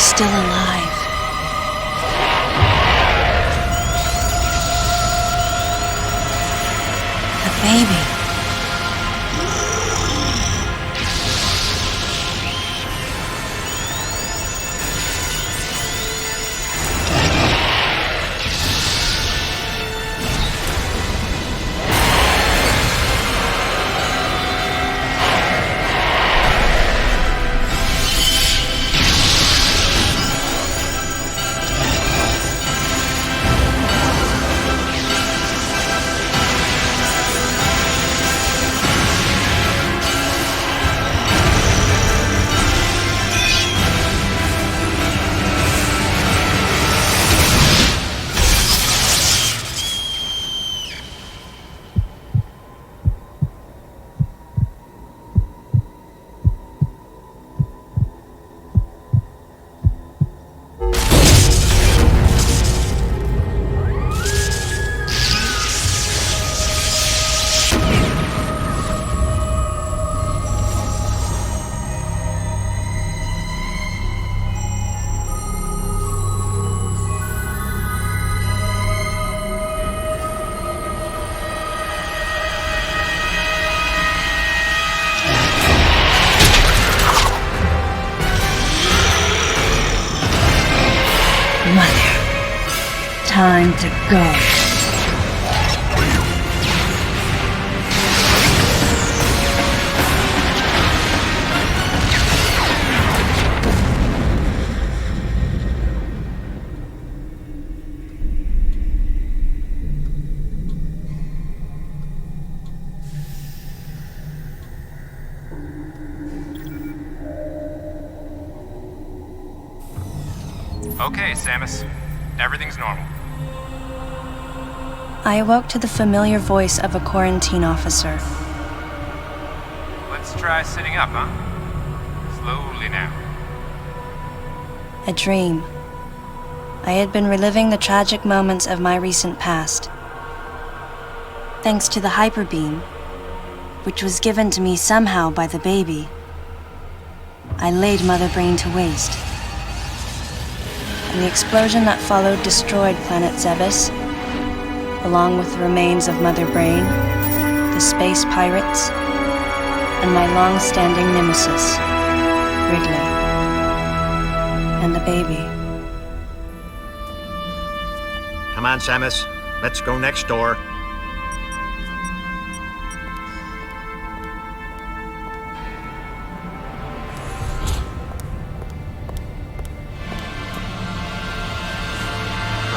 still alive. The baby. Mother, time to go. Okay, Samus. Everything's normal. I awoke to the familiar voice of a quarantine officer. Let's try sitting up, huh? Slowly now. A dream. I had been reliving the tragic moments of my recent past. Thanks to the hyper beam, which was given to me somehow by the baby, I laid Mother Brain to waste. And the explosion that followed destroyed planet Zebes, along with the remains of Mother Brain, the space pirates, and my long-standing nemesis, Wrigley, and the baby. Come on, Samus. Let's go next door.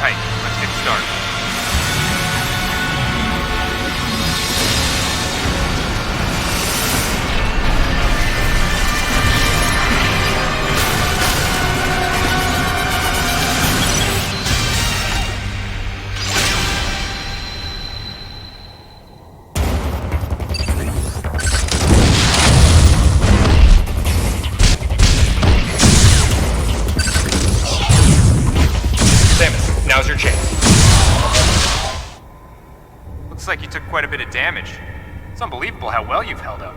Right, let's get started. Samus, now's your chance. Looks like you took quite a bit of damage. It's unbelievable how well you've held up.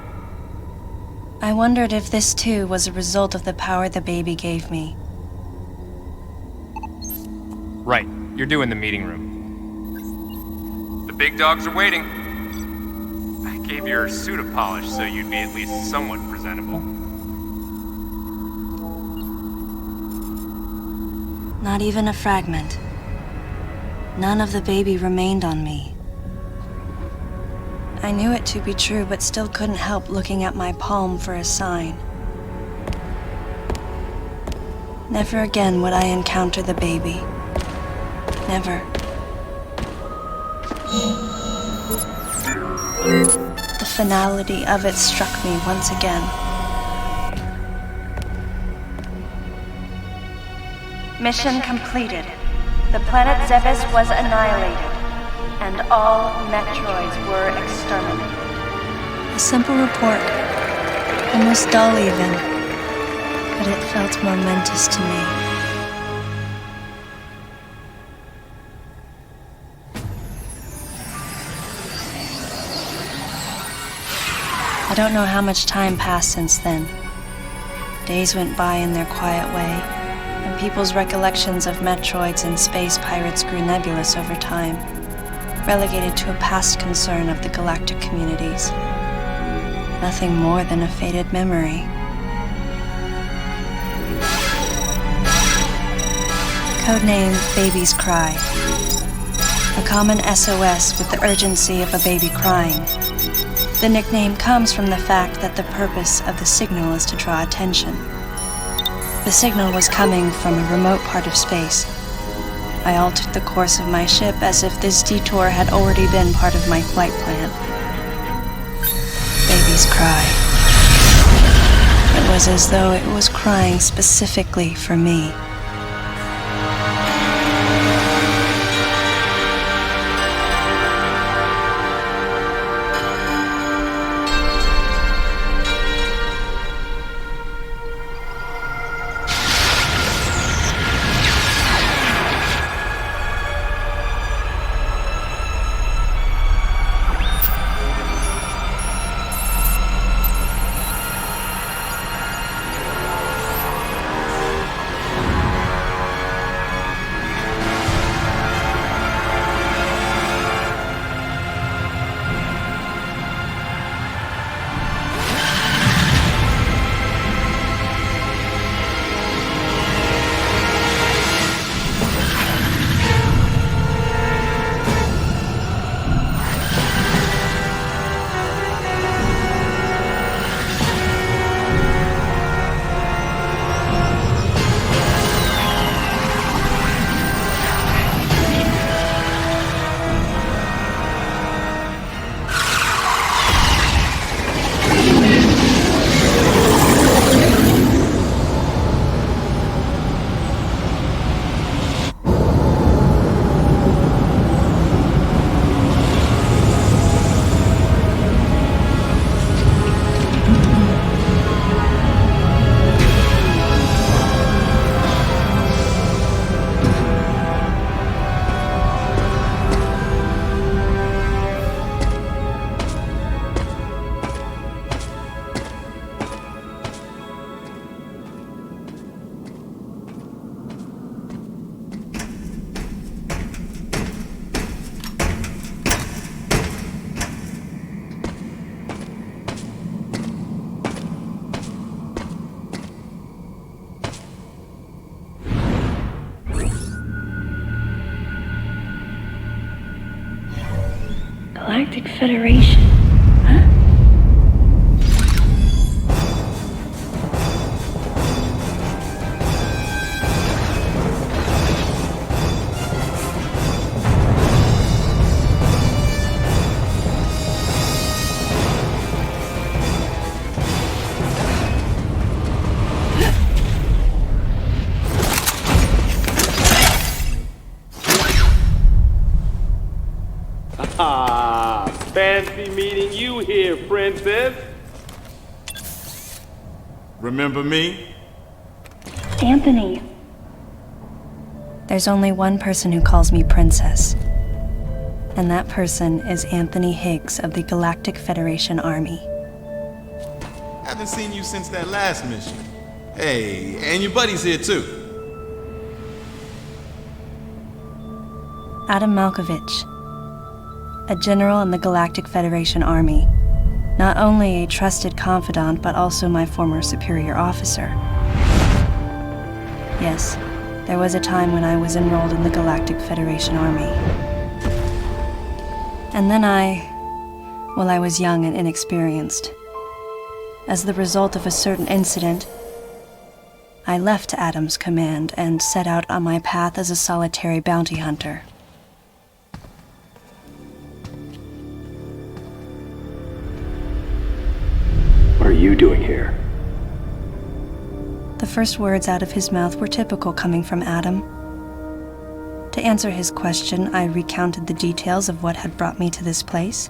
I wondered if this too was a result of the power the baby gave me. Right, you're due in the meeting room. The big dogs are waiting. I gave your suit a polish so you'd be at least somewhat presentable. Not even a fragment. None of the baby remained on me. I knew it to be true, but still couldn't help looking at my palm for a sign. Never again would I encounter the baby. Never. The finality of it struck me once again. Mission completed. The planet Zebes was annihilated, and all Metroids were exterminated. A simple report, almost dull even, but it felt momentous to me. I don't know how much time passed since then. Days went by in their quiet way, and people's recollections of Metroids and space pirates grew nebulous over time, relegated to a past concern of the galactic communities. Nothing more than a faded memory. Codename Baby's Cry. A common SOS with the urgency of a baby crying. The nickname comes from the fact that the purpose of the signal is to draw attention. The signal was coming from a remote part of space. I altered the course of my ship as if this detour had already been part of my flight plan. Baby's Cry. It was as though it was crying specifically for me. Galactic Federation, huh? Ah, fancy meeting you here, princess. Remember me? Anthony. There's only one person who calls me Princess. And that person is Anthony Higgs of the Galactic Federation Army. Haven't seen you since that last mission. Hey, and your buddy's here too. Adam Malkovich, a general in the Galactic Federation Army. Not only a trusted confidant, but also my former superior officer. Yes, there was a time when I was enrolled in the Galactic Federation Army. And then I was young and inexperienced. As the result of a certain incident, I left Adam's command and set out on my path as a solitary bounty hunter. What are you doing here? The first words out of his mouth were typical coming from Adam. To answer his question, I recounted the details of what had brought me to this place,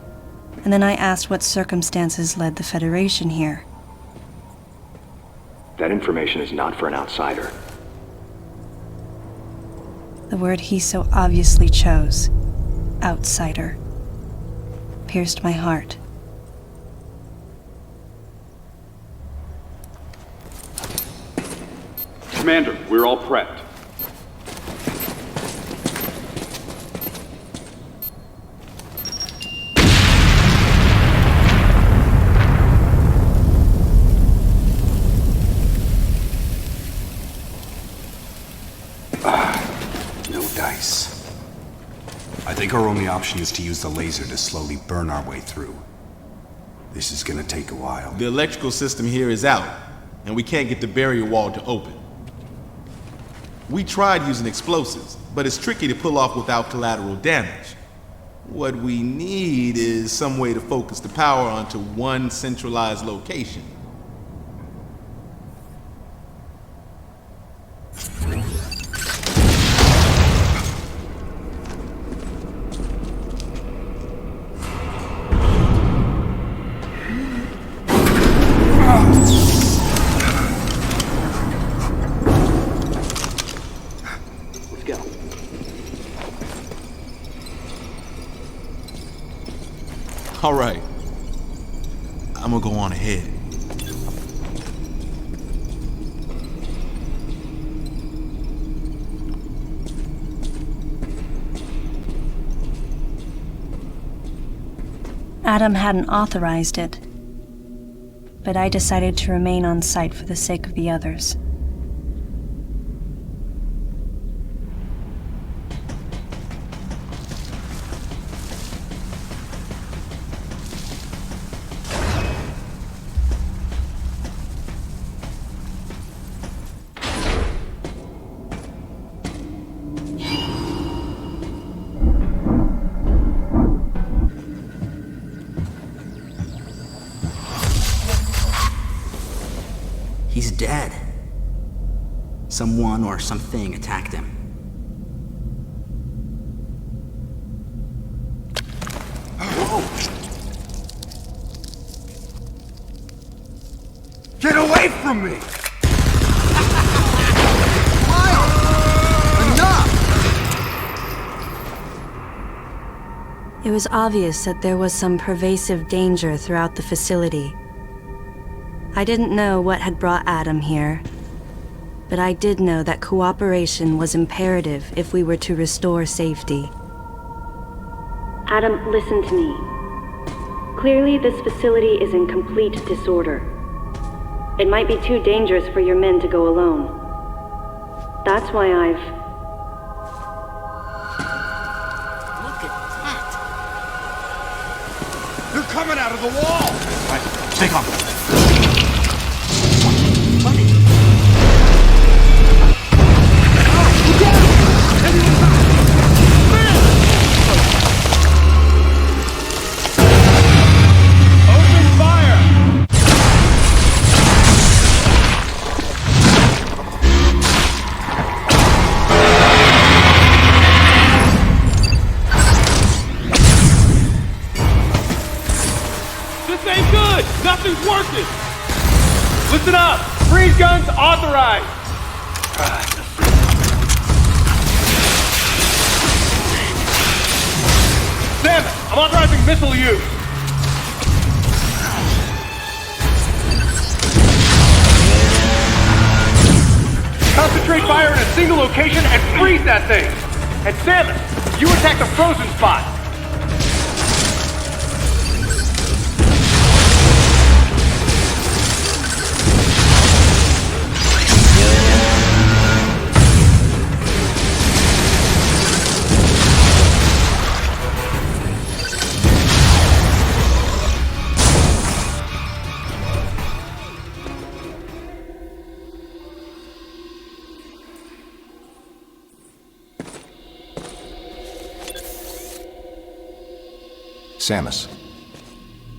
and then I asked what circumstances led the Federation here. That information is not for an outsider. The word he so obviously chose, outsider, pierced my heart. Commander, we're all prepped. our only option is to use the laser to slowly burn our way through. This is gonna take a while. The electrical system here is out, and we can't get the barrier wall to open. We tried using explosives, but it's tricky to pull off without collateral damage. What we need is some way to focus the power onto one centralized location. Let's go. All right. I'm gonna go on ahead. Adam hadn't authorized it, but I decided to remain on site for the sake of the others. He's dead. Someone or something attacked him. Get away from me! It was obvious that there was some pervasive danger throughout the facility. I didn't know what had brought Adam here, but I did know that cooperation was imperative if we were to restore safety. Adam, listen to me. Clearly, this facility is in complete disorder. It might be too dangerous for your men to go alone. That's why I've... Look at that! They're coming out of the wall! Right, stay calm. This ain't good! Nothing's working! Listen up! Freeze guns authorized! Sam, I'm authorizing missile use! Concentrate fire in a single location and freeze that thing! And Samus, you attack the frozen spot! Samus,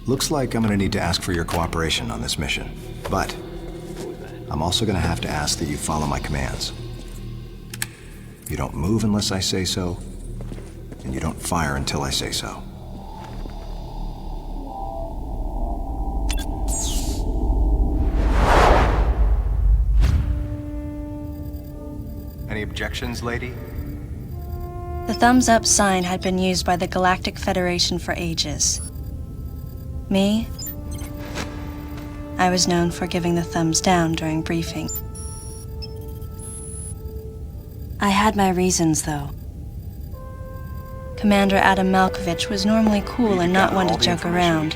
looks like I'm gonna need to ask for your cooperation on this mission, but I'm also gonna have to ask that you follow my commands. You don't move unless I say so, and you don't fire until I say so. Any objections, lady? The thumbs up sign had been used by the Galactic Federation for ages. Me? I was known for giving the thumbs down during briefing. I had my reasons, though. Commander Adam Malkovich was normally cool and not one to joke around.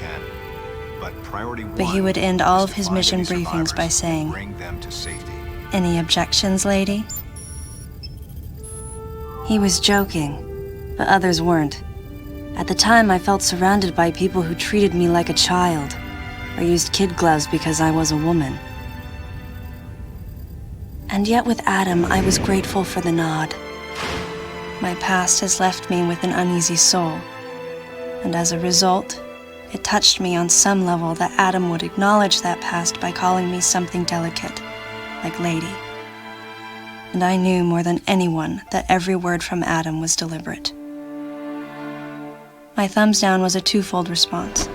But he would end all of his mission briefings by saying, "Any objections, lady?" He was joking, but others weren't. At the time, I felt surrounded by people who treated me like a child, or used kid gloves because I was a woman. And yet with Adam, I was grateful for the nod. My past has left me with an uneasy soul, and as a result, it touched me on some level that Adam would acknowledge that past by calling me something delicate, like lady. And I knew more than anyone that every word from Adam was deliberate. My thumbs down was a twofold response.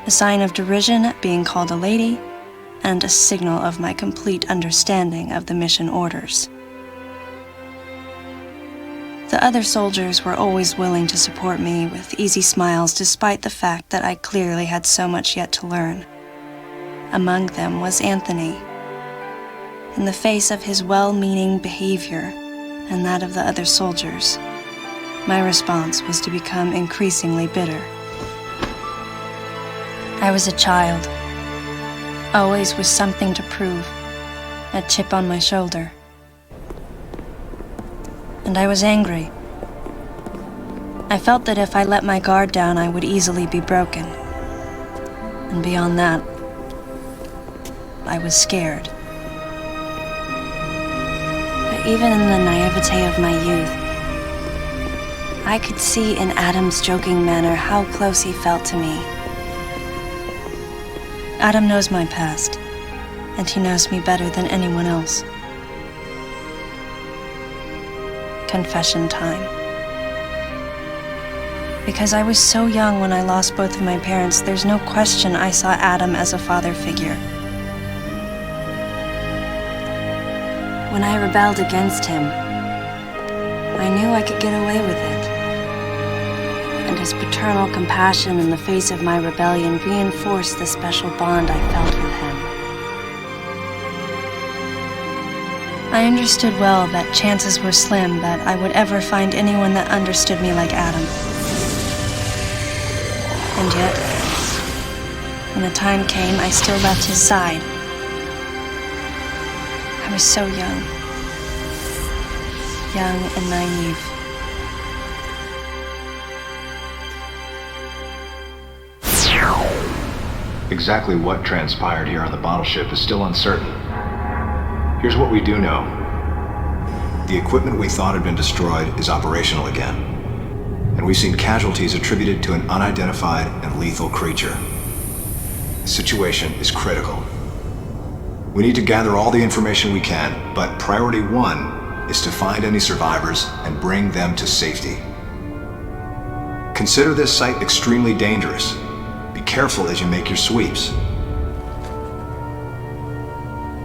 A sign of derision at being called a lady, and a signal of my complete understanding of the mission orders. The other soldiers were always willing to support me with easy smiles despite the fact that I clearly had so much yet to learn. Among them was Anthony. In the face of his well-meaning behavior and that of the other soldiers, my response was to become increasingly bitter. I was a child, always with something to prove, a chip on my shoulder. And I was angry. I felt that if I let my guard down, I would easily be broken. And beyond that, I was scared. But even in the naivete of my youth, I could see in Adam's joking manner how close he felt to me. Adam knows my past, and he knows me better than anyone else. Confession time. Because I was so young when I lost both of my parents, there's no question I saw Adam as a father figure. When I rebelled against him, I knew I could get away with it. And his paternal compassion in the face of my rebellion reinforced the special bond I felt with him. I understood well that chances were slim that I would ever find anyone that understood me like Adam. And yet, when the time came, I still left his side. I was so young and naive. Exactly what transpired here on the bottle ship is still uncertain. Here's what we do know. The equipment we thought had been destroyed is operational again. And we've seen casualties attributed to an unidentified and lethal creature. The situation is critical. We need to gather all the information we can, but priority one is to find any survivors and bring them to safety. Consider this site extremely dangerous. Be careful as you make your sweeps.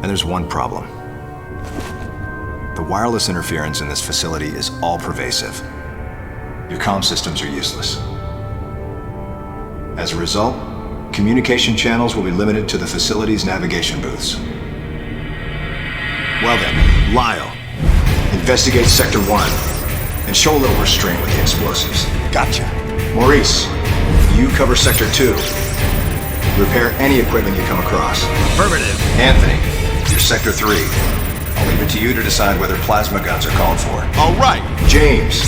And there's one problem. The wireless interference in this facility is all-pervasive. Your comm systems are useless. As a result, communication channels will be limited to the facility's navigation booths. Well then, Lyle, investigate Sector 1 and show a little restraint with the explosives. Gotcha. Maurice, you cover Sector 2. Repair any equipment you come across. Affirmative. Anthony, you're Sector 3. I'll leave it to you to decide whether plasma guns are called for. All right. James,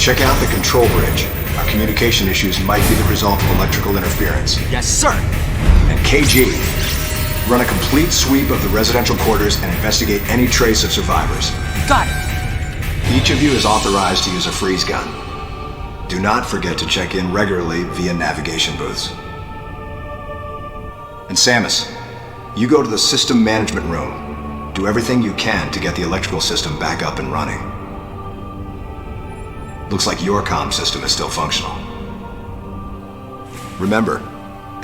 check out the control bridge. Our communication issues might be the result of electrical interference. Yes, sir. And KG, run a complete sweep of the residential quarters and investigate any trace of survivors. Got it. Each of you is authorized to use a freeze gun. Do not forget to check in regularly via navigation booths. And Samus, you go to the system management room. Do everything you can to get the electrical system back up and running. Looks like your comm system is still functional. Remember,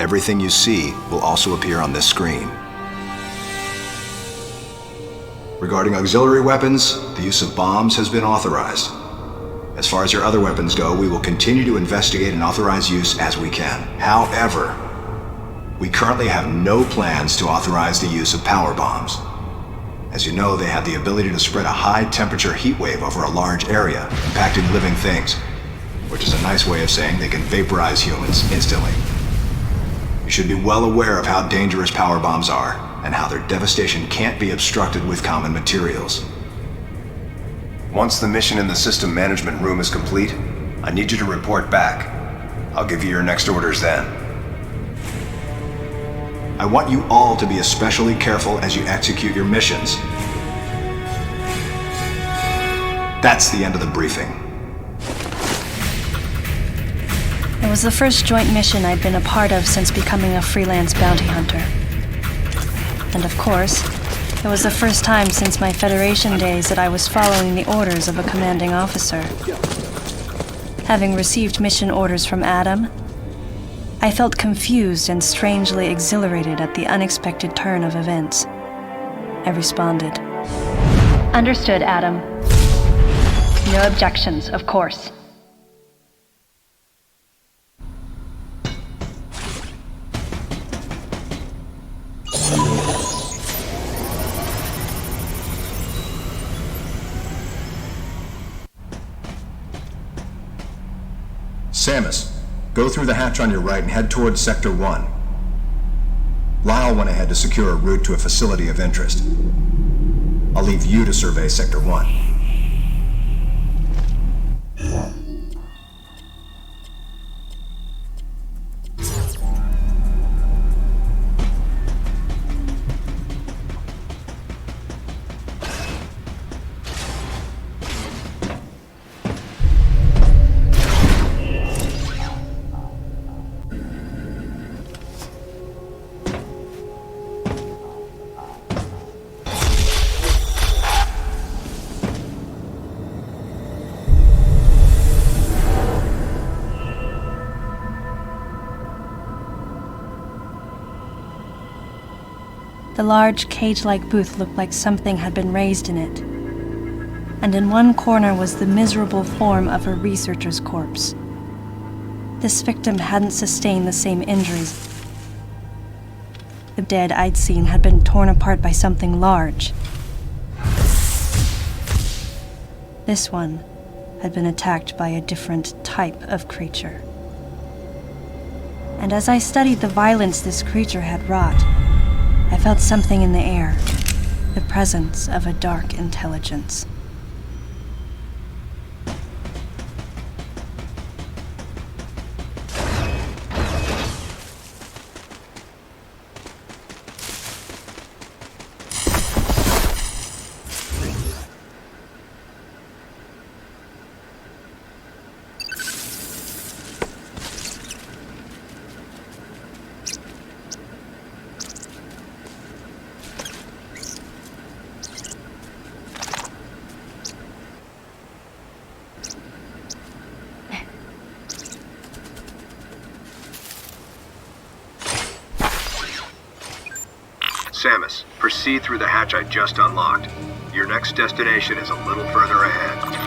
everything you see will also appear on this screen. Regarding auxiliary weapons, the use of bombs has been authorized. As far as your other weapons go, we will continue to investigate and authorize use as we can. However, we currently have no plans to authorize the use of power bombs. As you know, they have the ability to spread a high-temperature heat wave over a large area, impacting living things, which is a nice way of saying they can vaporize humans instantly. You should be well aware of how dangerous power bombs are, and how their devastation can't be obstructed with common materials. Once the mission in the system management room is complete, I need you to report back. I'll give you your next orders then. I want you all to be especially careful as you execute your missions. That's the end of the briefing. It was the first joint mission I'd been a part of since becoming a freelance bounty hunter. And of course, it was the first time since my Federation days that I was following the orders of a commanding officer. Having received mission orders from Adam, I felt confused and strangely exhilarated at the unexpected turn of events. I responded. Understood, Adam. No objections, of course. Samus, go through the hatch on your right and head towards Sector 1. Lyle went ahead to secure a route to a facility of interest. I'll leave you to survey Sector 1. The large, cage-like booth looked like something had been raised in it. And in one corner was the miserable form of a researcher's corpse. This victim hadn't sustained the same injuries. The dead I'd seen had been torn apart by something large. This one had been attacked by a different type of creature. And as I studied the violence this creature had wrought, I felt something in the air, the presence of a dark intelligence. Samus, proceed through the hatch I just unlocked. Your next destination is a little further ahead.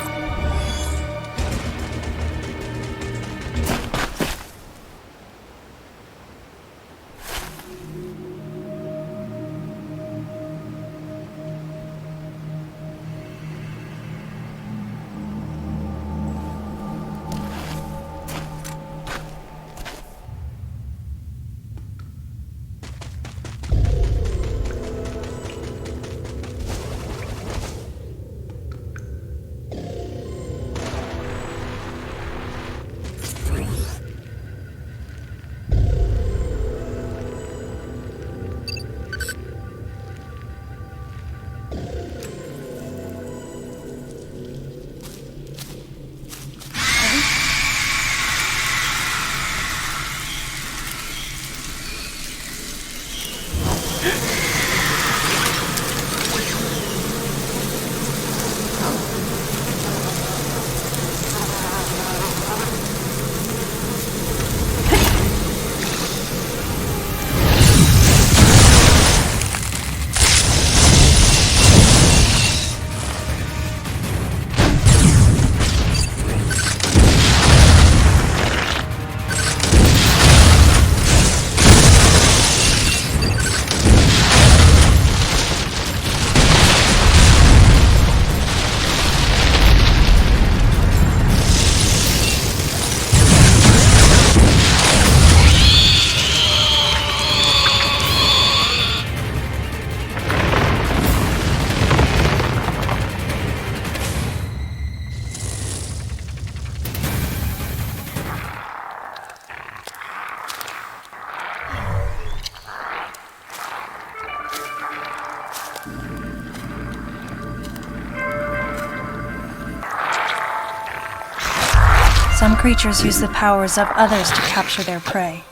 Some creatures use the powers of others to capture their prey.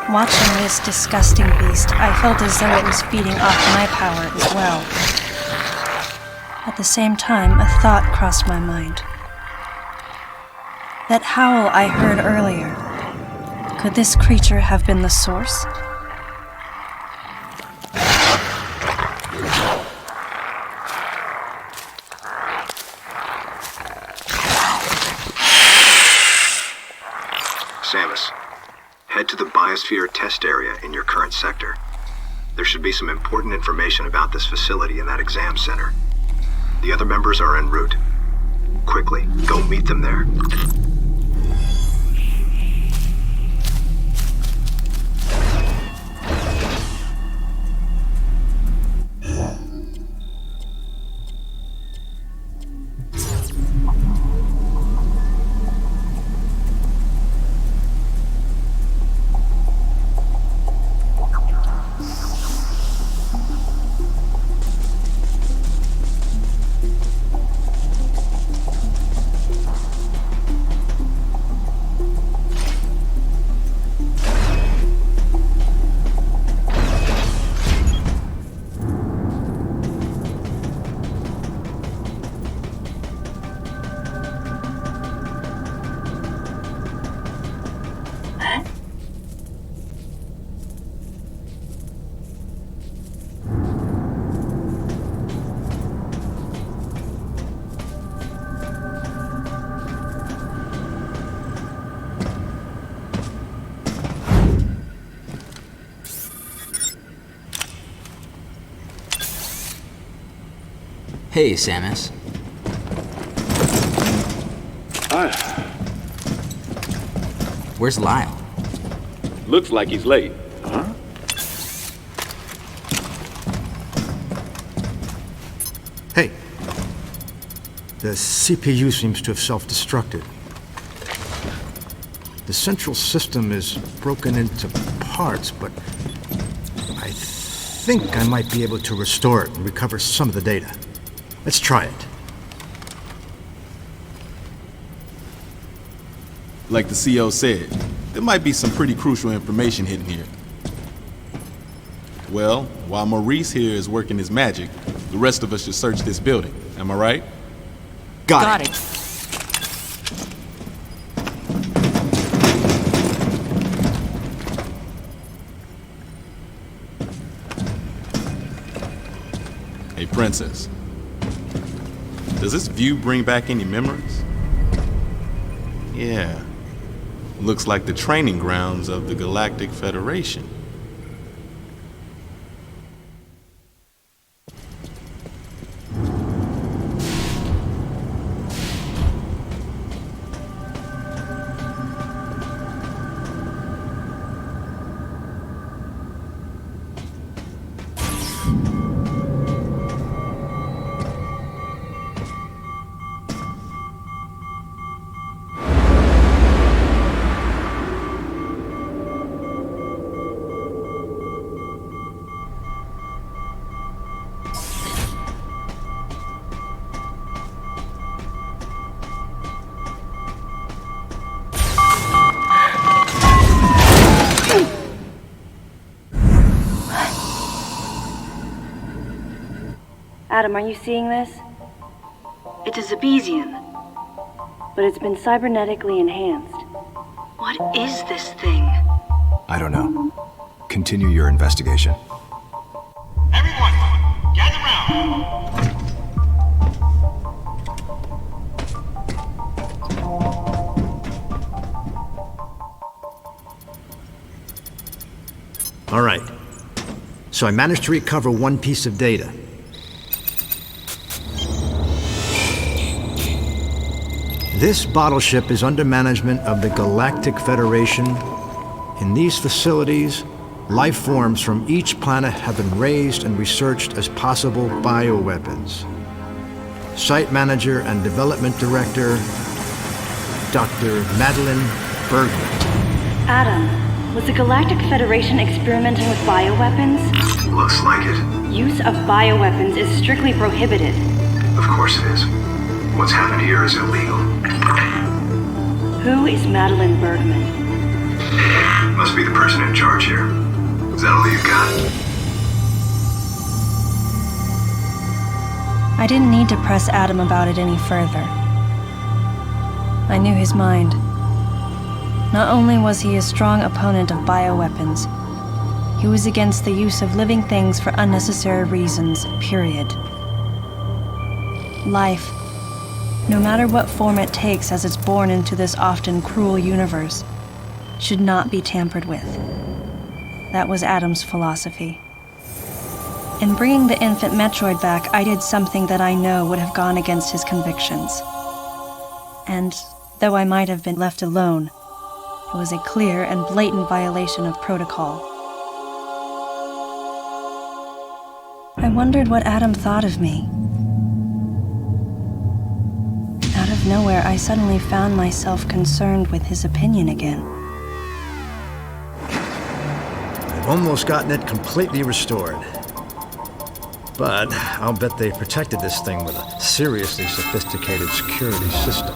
Watching this disgusting beast, I felt as though it was feeding off my power as well. At the same time, a thought crossed my mind. That howl I heard earlier, could this creature have been the source? Samus, head to the biosphere test area in your current sector. There should be some important information about this facility in that exam center. The other members are en route. Quickly, go meet them there. Hey, Samus. Hi. Where's Lyle? Looks like he's late. Huh? Hey. The CPU seems to have self-destructed. The central system is broken into parts, but I think I might be able to restore it and recover some of the data. Let's try it. Like the CO said, there might be some pretty crucial information hidden here. Well, while Maurice here is working his magic, the rest of us should search this building. Am I right? Got it. Hey, Princess. Does this view bring back any memories? Yeah. Looks like the training grounds of the Galactic Federation. Adam, are you seeing this? It's a Zebesian, but it's been cybernetically enhanced. What is this thing? I don't know. Continue your investigation. Everyone, gather round. All right. So I managed to recover one piece of data. This bottle ship is under management of the Galactic Federation. In these facilities, life forms from each planet have been raised and researched as possible bioweapons. Site Manager and Development Director, Dr. Madeline Bergman. Adam, was the Galactic Federation experimenting with bioweapons? Looks like it. Use of bioweapons is strictly prohibited. Of course it is. What's happened here is illegal. Who is Madeline Bergman? Must be the person in charge here. Is that all you got? I didn't need to press Adam about it any further. I knew his mind. Not only was he a strong opponent of bioweapons, he was against the use of living things for unnecessary reasons, period. Life, no matter what form it takes as it's born into this often cruel universe, should not be tampered with. That was Adam's philosophy. In bringing the infant Metroid back, I did something that I know would have gone against his convictions. And though I might have been left alone, it was a clear and blatant violation of protocol. I wondered what Adam thought of me. Out of nowhere, I suddenly found myself concerned with his opinion again. I've almost gotten it completely restored. But I'll bet they protected this thing with a seriously sophisticated security system.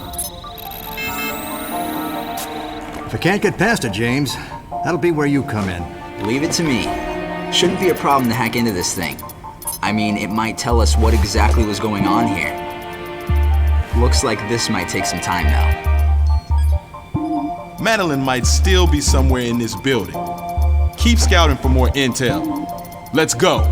If I can't get past it, James, that'll be where you come in. Leave it to me. Shouldn't be a problem to hack into this thing. I mean, it might tell us what exactly was going on here. Looks like this might take some time now. Madeline might still be somewhere in this building. Keep scouting for more intel. Let's go.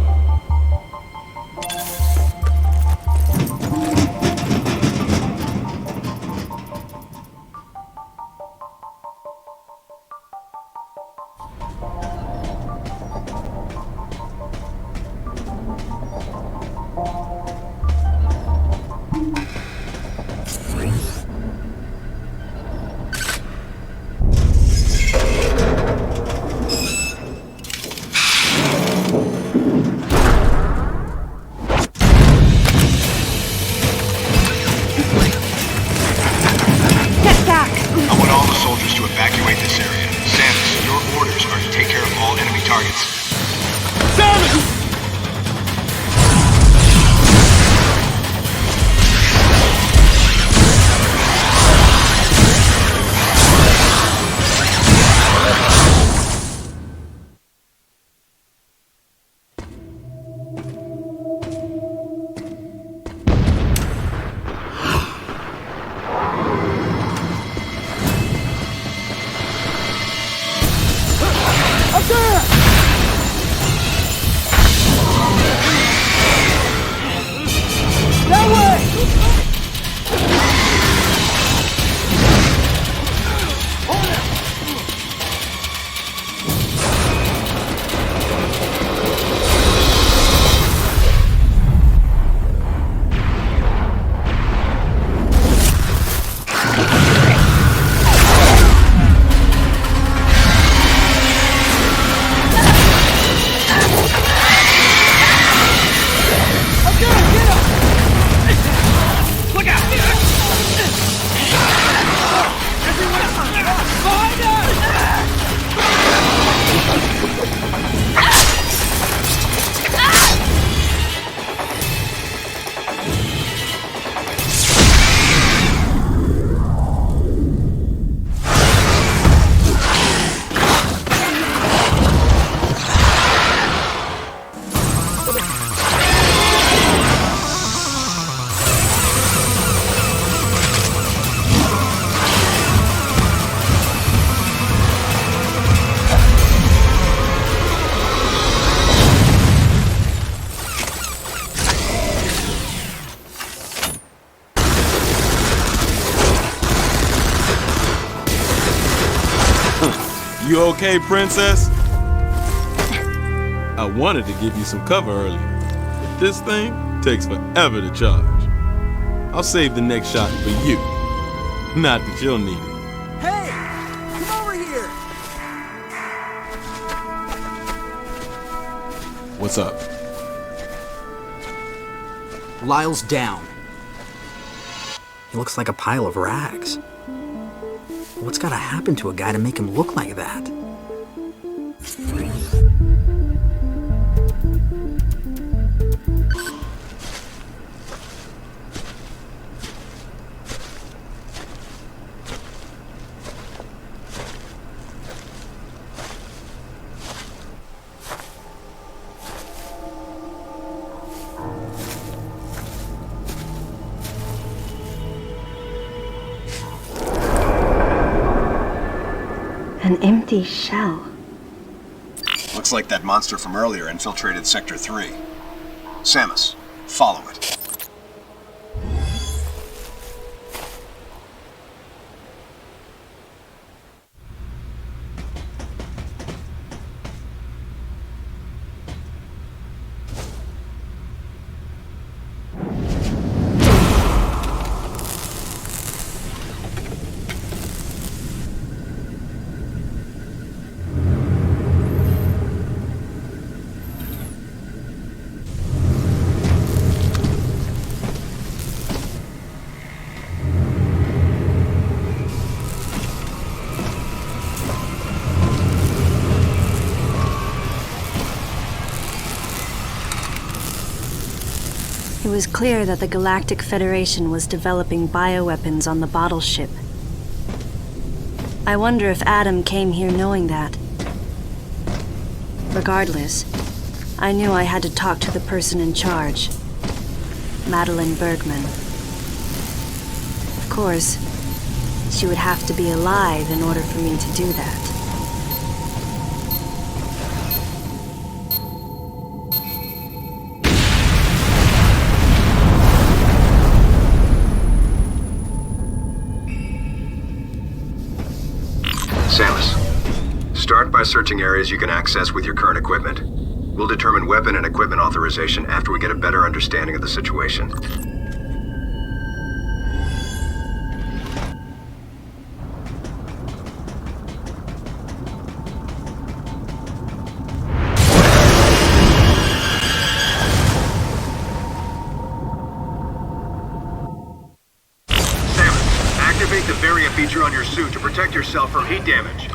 You okay, princess? I wanted to give you some cover earlier, but this thing takes forever to charge. I'll save the next shot for you. Not that you'll need it. Hey! Come over here! What's up? Lyle's down. He looks like a pile of rags. What's gotta happen to a guy to make him look like that? An empty shell. Looks like that monster from earlier infiltrated Sector 3. Samus, follow it. It was clear that the Galactic Federation was developing bioweapons on the bottle ship. I wonder if Adam came here knowing that. Regardless, I knew I had to talk to the person in charge, Madeline Bergman. Of course, she would have to be alive in order for me to do that. Samus, start by searching areas you can access with your current equipment. We'll determine weapon and equipment authorization after we get a better understanding of the situation. Samus, activate the Varia feature on your suit to protect yourself from heat damage.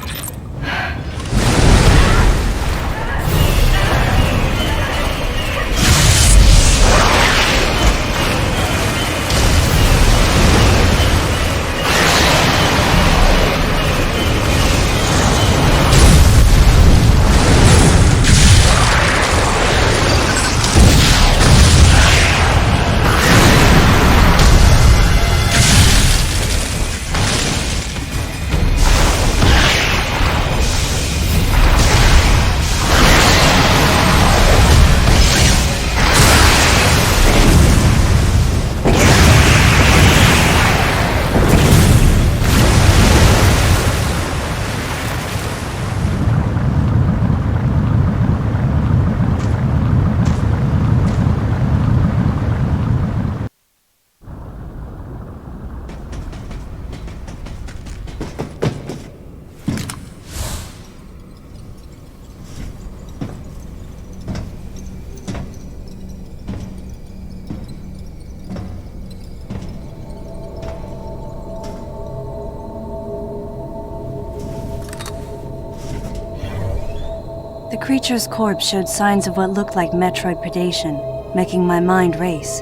The creature's corpse showed signs of what looked like Metroid predation, making my mind race.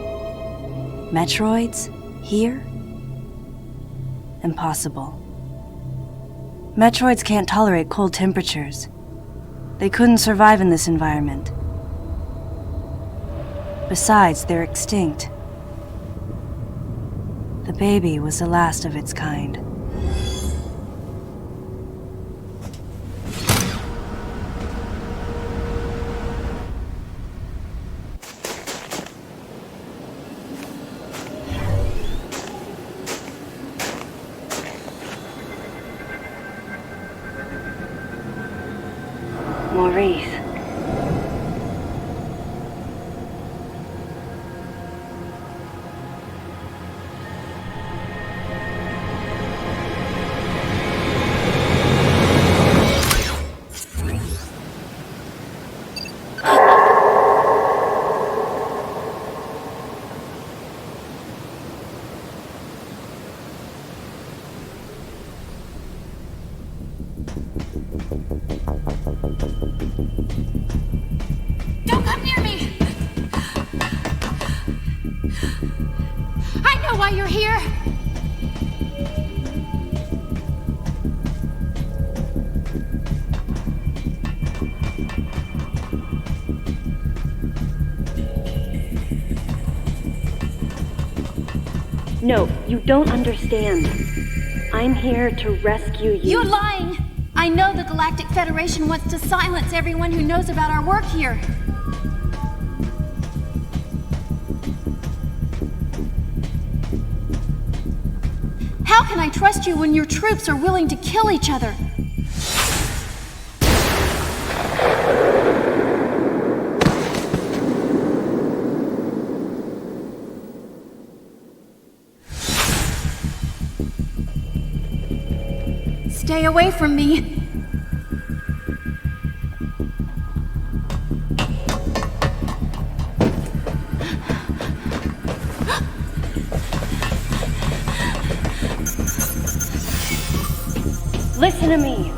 Metroids? Here? Impossible. Metroids can't tolerate cold temperatures. They couldn't survive in this environment. Besides, they're extinct. The baby was the last of its kind. Maurice. Don't come near me! I know why you're here! No, you don't understand. I'm here to rescue you. You're lying! I know the Galactic Federation wants to silence everyone who knows about our work here. How can I trust you when your troops are willing to kill each other? Stay away from me. Listen to me.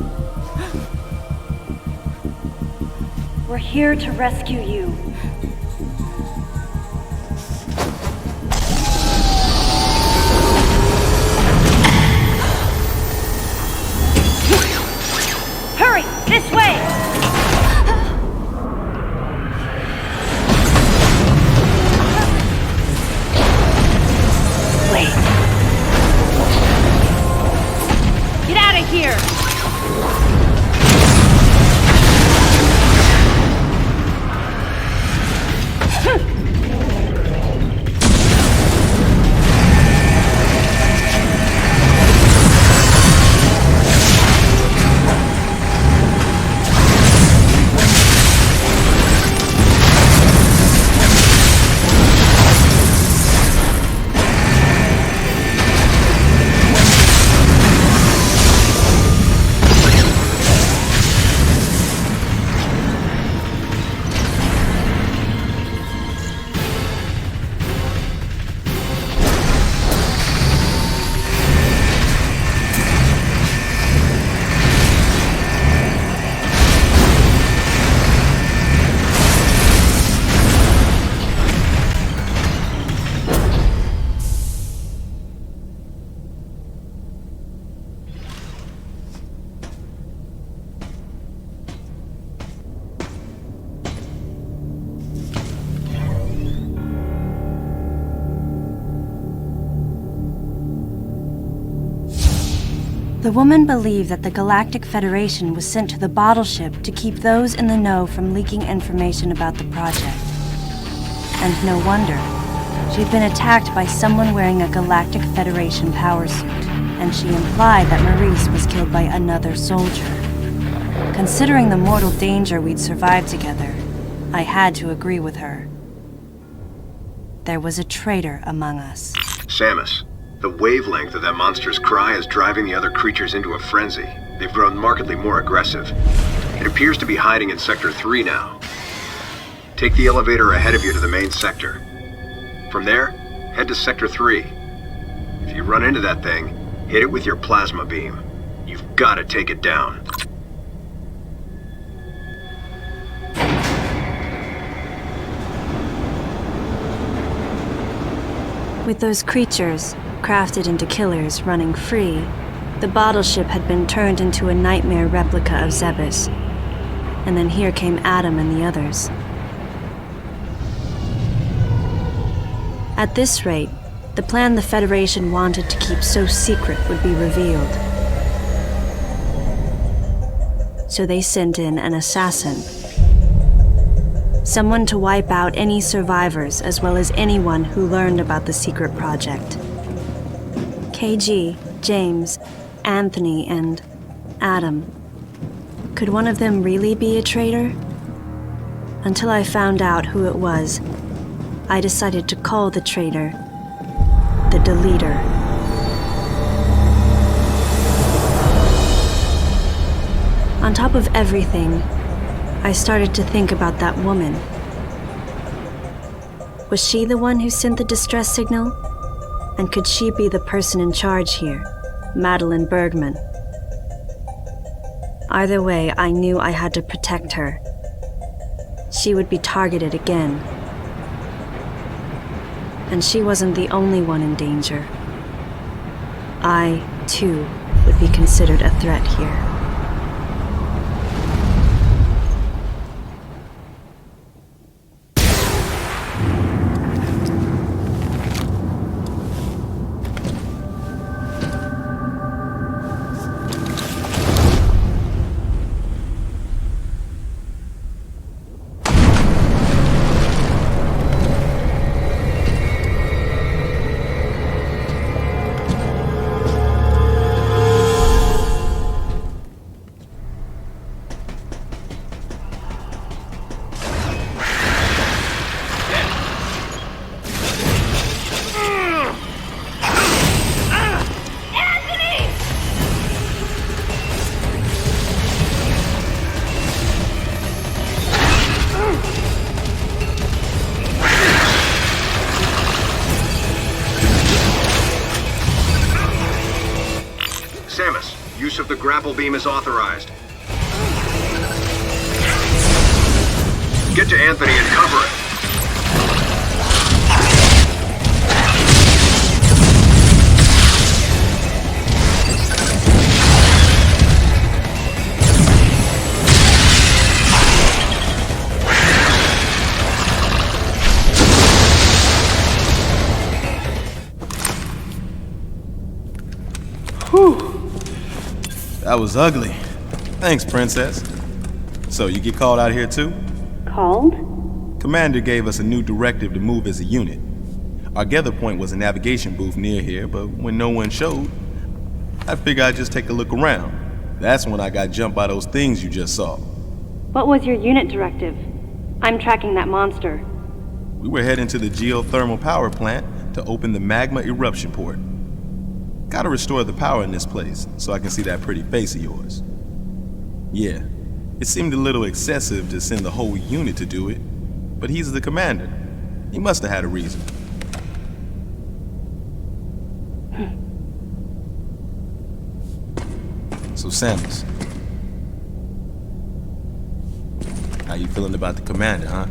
We're here to rescue you. Hurry! This way! Wait. Get out of here! The woman believed that the Galactic Federation was sent to the bottle ship to keep those in the know from leaking information about the project. And no wonder. She'd been attacked by someone wearing a Galactic Federation power suit, and she implied that Maurice was killed by another soldier. Considering the mortal danger we'd survived together, I had to agree with her. There was a traitor among us. Samus, the wavelength of that monster's cry is driving the other creatures into a frenzy. They've grown markedly more aggressive. It appears to be hiding in Sector 3 now. Take the elevator ahead of you to the main sector. From there, head to Sector 3. If you run into that thing, hit it with your plasma beam. You've got to take it down. With those creatures, crafted into killers, running free, the bottle ship had been turned into a nightmare replica of Zebes. And then here came Adam and the others. At this rate, the plan the Federation wanted to keep so secret would be revealed. So they sent in an assassin. Someone to wipe out any survivors as well as anyone who learned about the secret project. KG, James, Anthony, and Adam. Could one of them really be a traitor? Until I found out who it was, I decided to call the traitor the Deleter. On top of everything, I started to think about that woman. Was she the one who sent the distress signal? And could she be the person in charge here, Madeline Bergman? Either way, I knew I had to protect her. She would be targeted again. And she wasn't the only one in danger. I, too, would be considered a threat here. grapple beam is authorized. Get to Anthony and cover it. That was ugly. Thanks, Princess. So, you get called out here too? Called? Commander gave us a new directive to move as a unit. Our gather point was a navigation booth near here, but when no one showed, I figured I'd just take a look around. That's when I got jumped by those things you just saw. What was your unit directive? I'm tracking that monster. We were heading to the geothermal power plant to open the magma eruption port. Gotta restore the power in this place so I can see that pretty face of yours. Yeah, it seemed a little excessive to send the whole unit to do it, but he's the commander. He must have had a reason. So Samus, how you feeling about the commander, huh?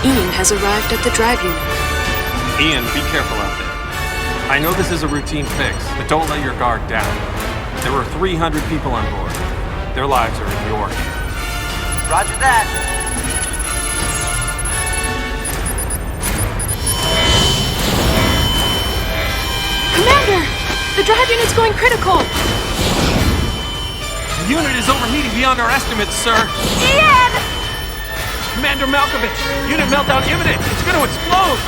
Ian has arrived at the drive unit. Ian, be careful out there. I know this is a routine fix, but don't let your guard down. There were 300 people on board. Their lives are in your hands. Roger that. Commander! The drive unit's going critical! The unit is overheating beyond our estimates, sir. Ian! Commander Malkovich, unit meltdown imminent. It's going to explode.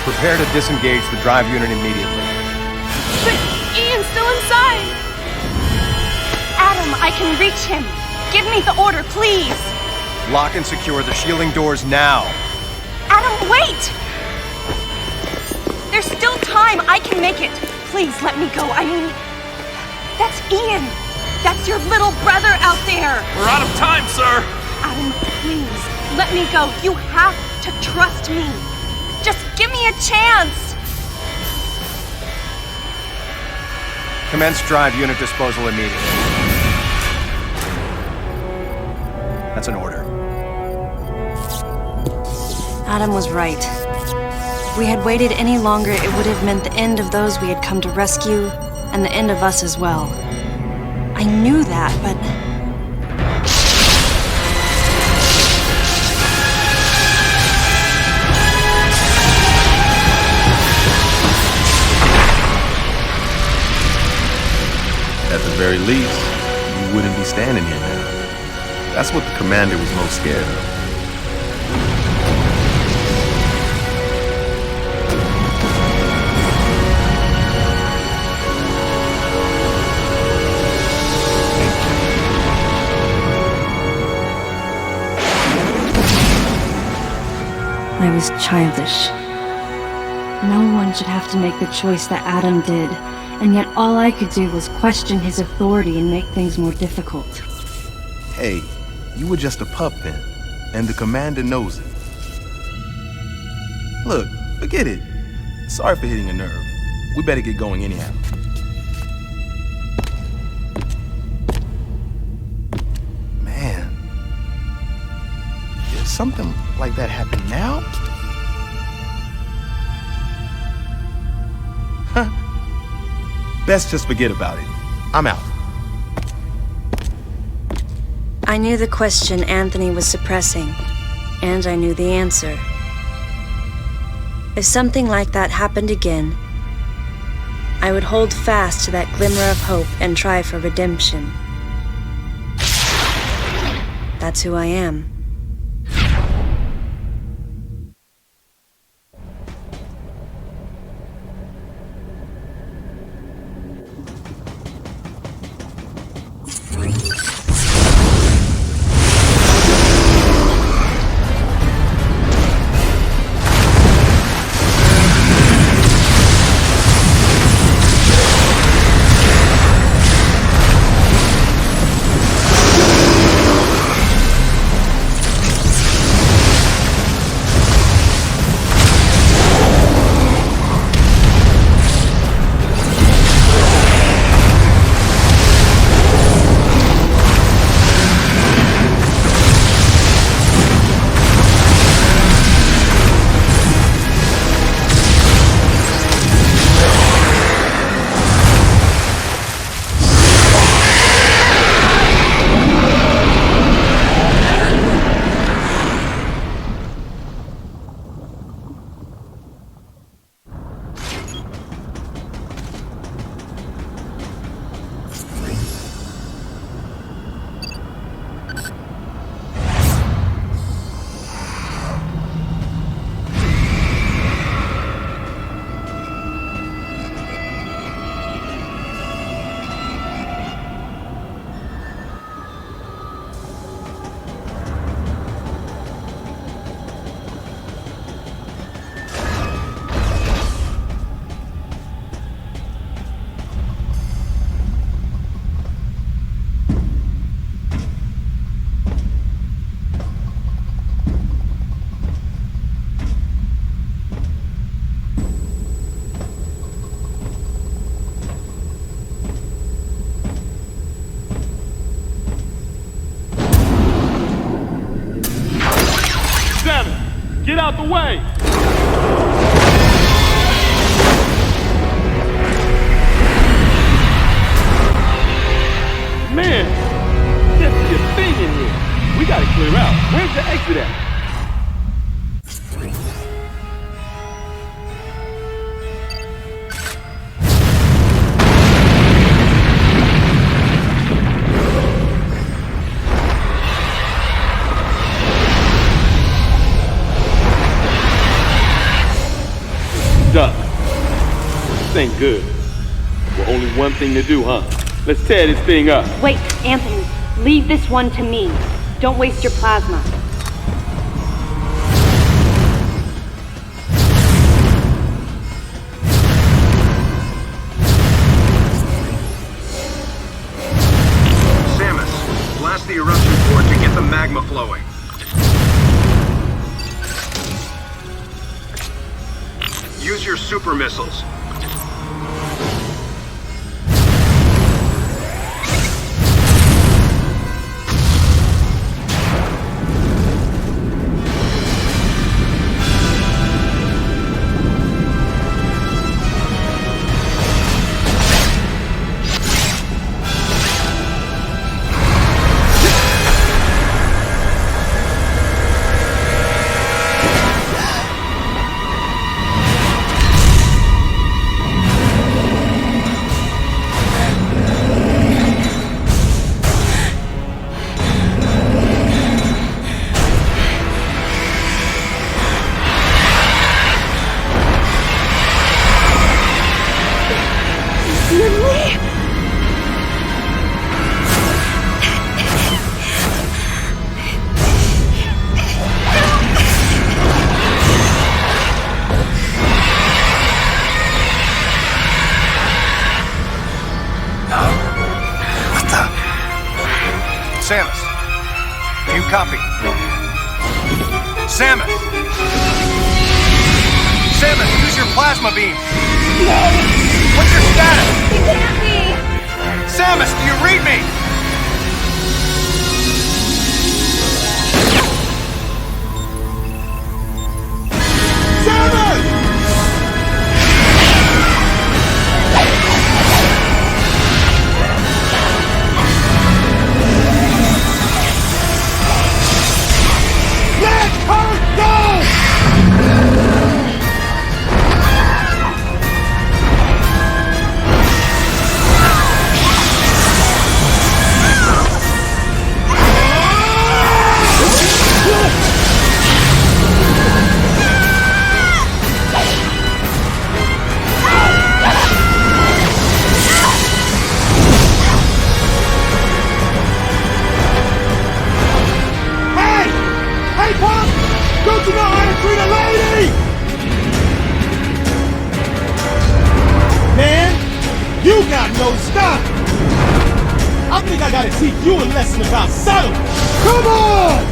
Prepare to disengage the drive unit immediately. But Ian's still inside! Adam, I can reach him. Give me the order, please. Lock and secure the shielding doors now. Adam, wait! There's still time. I can make it. Please let me go. I mean, that's Ian. That's your little brother out there! We're out of time, sir! Adam, please, let me go. You have to trust me. Just give me a chance! Commence drive unit disposal immediately. That's an order. Adam was right. If we had waited any longer, it would have meant the end of those we had come to rescue, and the end of us as well. I knew that, but... At the very least, you wouldn't be standing here now. That's what the commander was most scared of. I was childish. No one should have to make the choice that Adam did, and yet all I could do was question his authority and make things more difficult. Hey, you were just a pup then, and the commander knows it. Look, forget it. Sorry for hitting a nerve. We better get going anyhow. Man, did something like that happen now? Huh. Best just forget about it. I'm out. I knew the question Anthony was suppressing, and I knew the answer. If something like that happened again, I would hold fast to that glimmer of hope and try for redemption. That's who I am. Get out the way! Man, there's a thing in here. We gotta clear out. Where's the exit at? Duck. This ain't good. Well, only one thing to do, huh? Let's tear this thing up. Wait, Anthony. Leave this one to me. Don't waste your plasma. Samus, blast the eruption port to get the magma flowing. Use your super missiles. Samus, do you copy? Samus! Samus, use your plasma beam! No! What's your status? It can't be! Samus, do you read me? Samus! Let her go! Hey, Pop! Don't you know how to treat a lady? Man, you got no style. I think I gotta teach you a lesson about subtlety. Come on!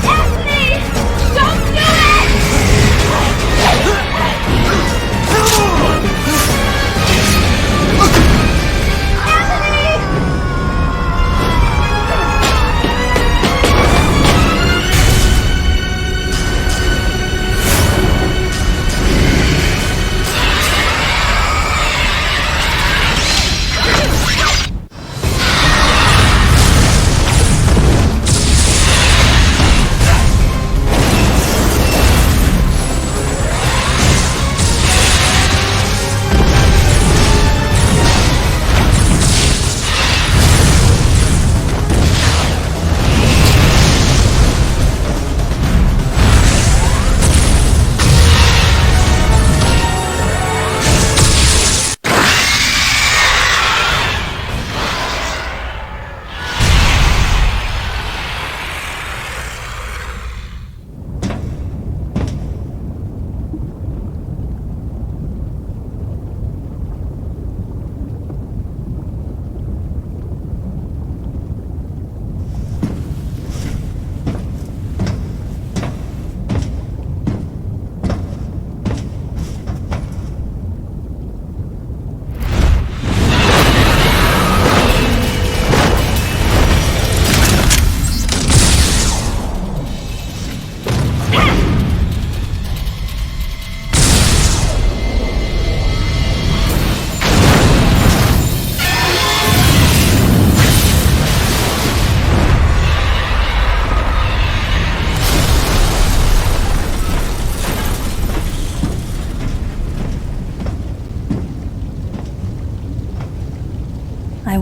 Anthony! Don't do it!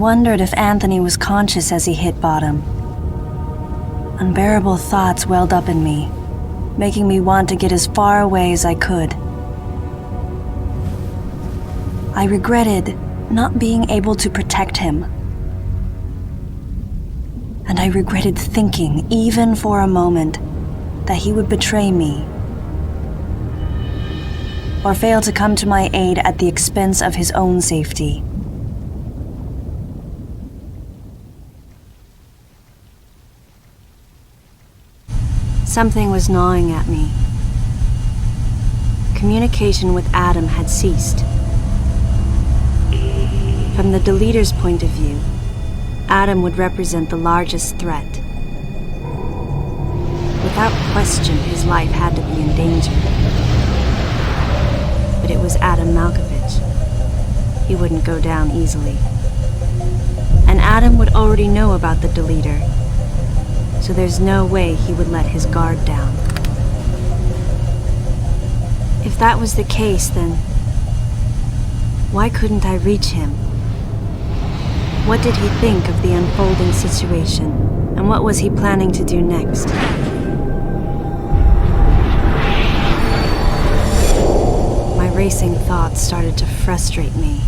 wondered if Anthony was conscious as he hit bottom. Unbearable thoughts welled up in me, making me want to get as far away as I could. I regretted not being able to protect him. And I regretted thinking, even for a moment, that he would betray me, or fail to come to my aid at the expense of his own safety. Something was gnawing at me. Communication with Adam had ceased. From the deleter's point of view, Adam would represent the largest threat. Without question, his life had to be in danger. But it was Adam Malkovich. He wouldn't go down easily. And Adam would already know about the deleter, so there's no way he would let his guard down. If that was the case, then why couldn't I reach him? What did he think of the unfolding situation, and what was he planning to do next? My racing thoughts started to frustrate me.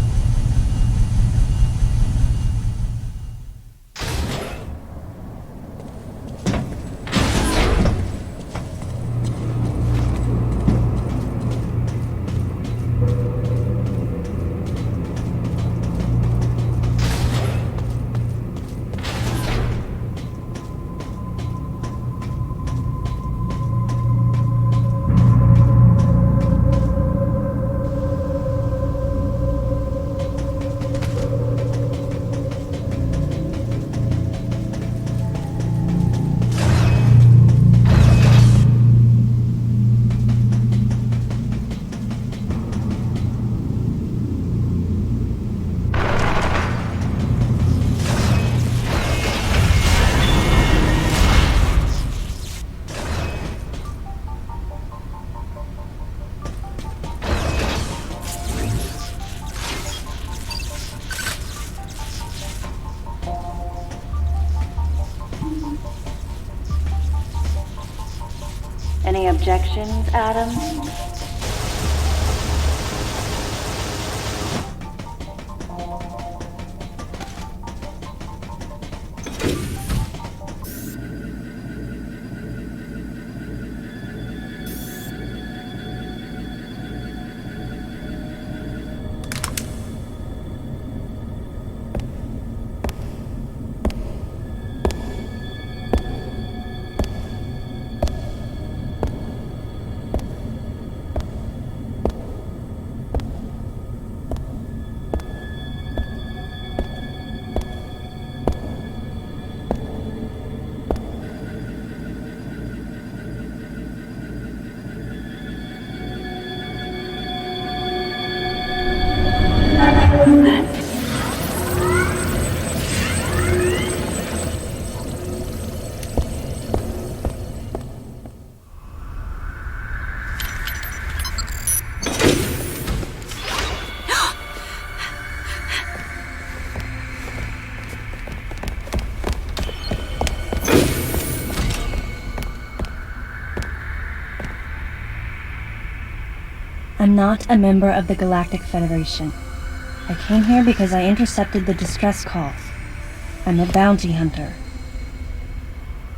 Any objections, Adam? I'm not a member of the Galactic Federation. I came here because I intercepted the distress call. I'm a bounty hunter.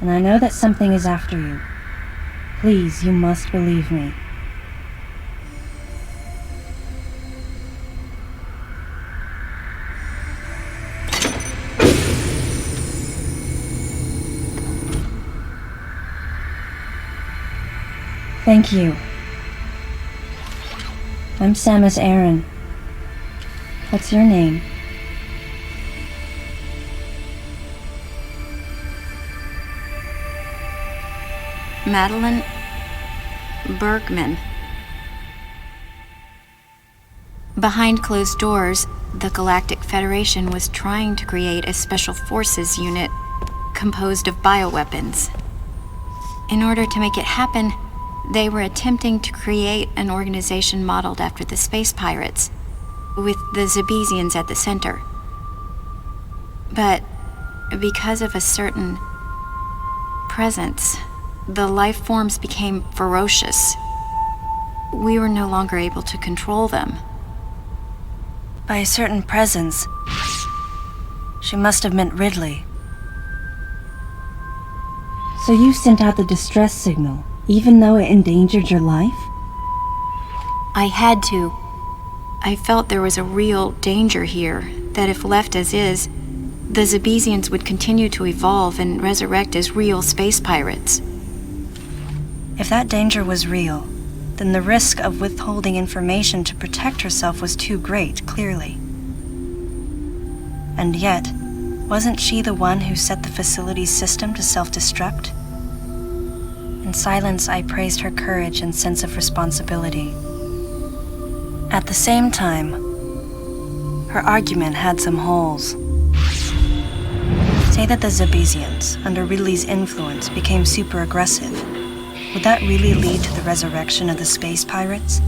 And I know that something is after you. Please, you must believe me. Thank you. I'm Samus Aran. What's your name? Madeline Bergman. Behind closed doors, the Galactic Federation was trying to create a special forces unit composed of bioweapons. In order to make it happen, they were attempting to create an organization modeled after the space pirates, with the Zebesians at the center. But because of a certain presence, the life forms became ferocious. We were no longer able to control them. By a certain presence, she must have meant Ridley. So you sent out the distress signal, even though it endangered your life? I had to. I felt there was a real danger here, that if left as is, the Zebesians would continue to evolve and resurrect as real space pirates. If that danger was real, then the risk of withholding information to protect herself was too great, clearly. And yet, wasn't she the one who set the facility's system to self-destruct? In silence, I praised her courage and sense of responsibility. At the same time, her argument had some holes. Say that the Zebesians, under Ridley's influence, became super aggressive. Would that really lead to the resurrection of the space pirates?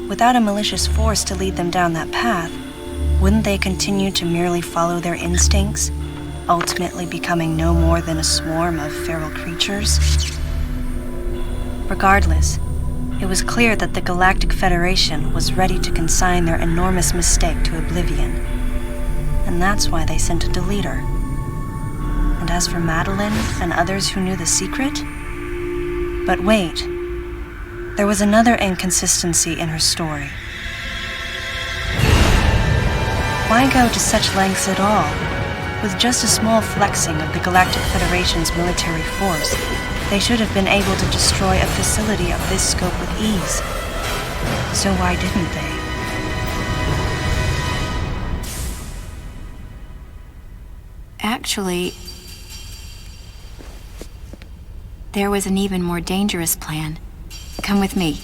Without a malicious force to lead them down that path, wouldn't they continue to merely follow their instincts, ultimately becoming no more than a swarm of feral creatures? Regardless, it was clear that the Galactic Federation was ready to consign their enormous mistake to oblivion. And that's why they sent a deleter. And as for Madeline and others who knew the secret? But wait, there was another inconsistency in her story. Why go to such lengths at all? With just a small flexing of the Galactic Federation's military force, they should have been able to destroy a facility of this scope with ease. So why didn't they? Actually, there was an even more dangerous plan. Come with me.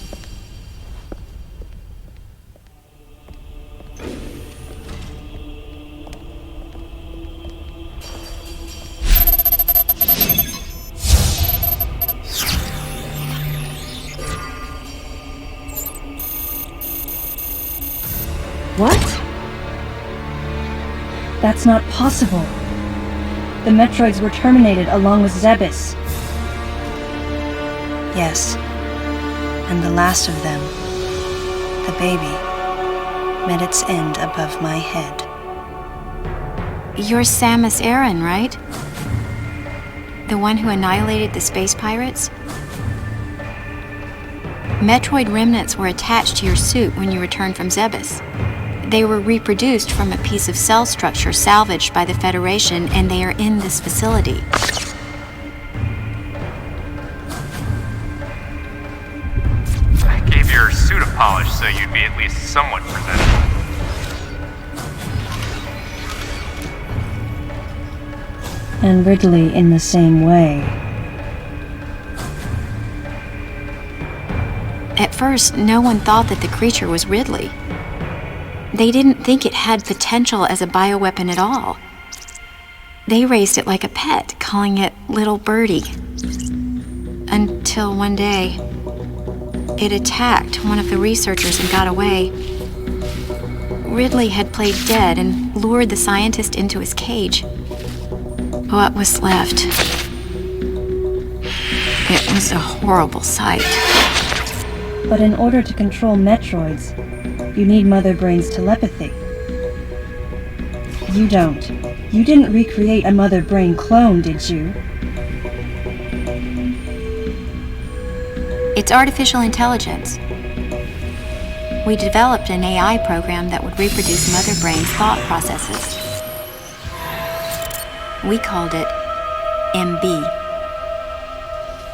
What? That's not possible. The Metroids were terminated along with Zebes. Yes. And the last of them, the baby, met its end above my head. You're Samus Aran, right? The one who annihilated the space pirates? Metroid remnants were attached to your suit when you returned from Zebes. They were reproduced from a piece of cell structure salvaged by the Federation, and they are in this facility. I gave your suit a polish so you'd be at least somewhat presentable. And Ridley in the same way. At first, no one thought that the creature was Ridley. They didn't think it had potential as a bioweapon at all. They raised it like a pet, calling it Little Birdie. Until one day, it attacked one of the researchers and got away. Ridley had played dead and lured the scientist into his cage. What was left? It was a horrible sight. But in order to control Metroids, you need Mother Brain's telepathy. You don't. You didn't recreate a Mother Brain clone, did you? It's artificial intelligence. We developed an AI program that would reproduce Mother Brain's thought processes. We called it MB.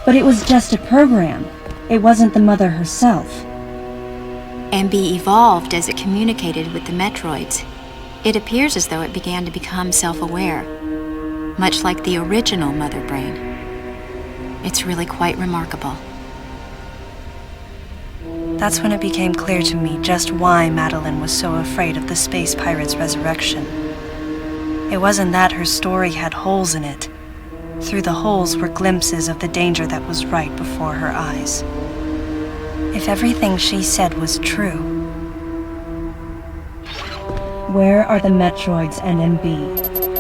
But it was just a program. It wasn't the Mother herself. MB evolved as it communicated with the Metroids. It appears as though it began to become self-aware, much like the original Mother Brain. It's really quite remarkable. That's when it became clear to me just why Madeline was so afraid of the space pirates' resurrection. It wasn't that her story had holes in it. Through the holes were glimpses of the danger that was right before her eyes. If everything she said was true... Where are the Metroids and MB?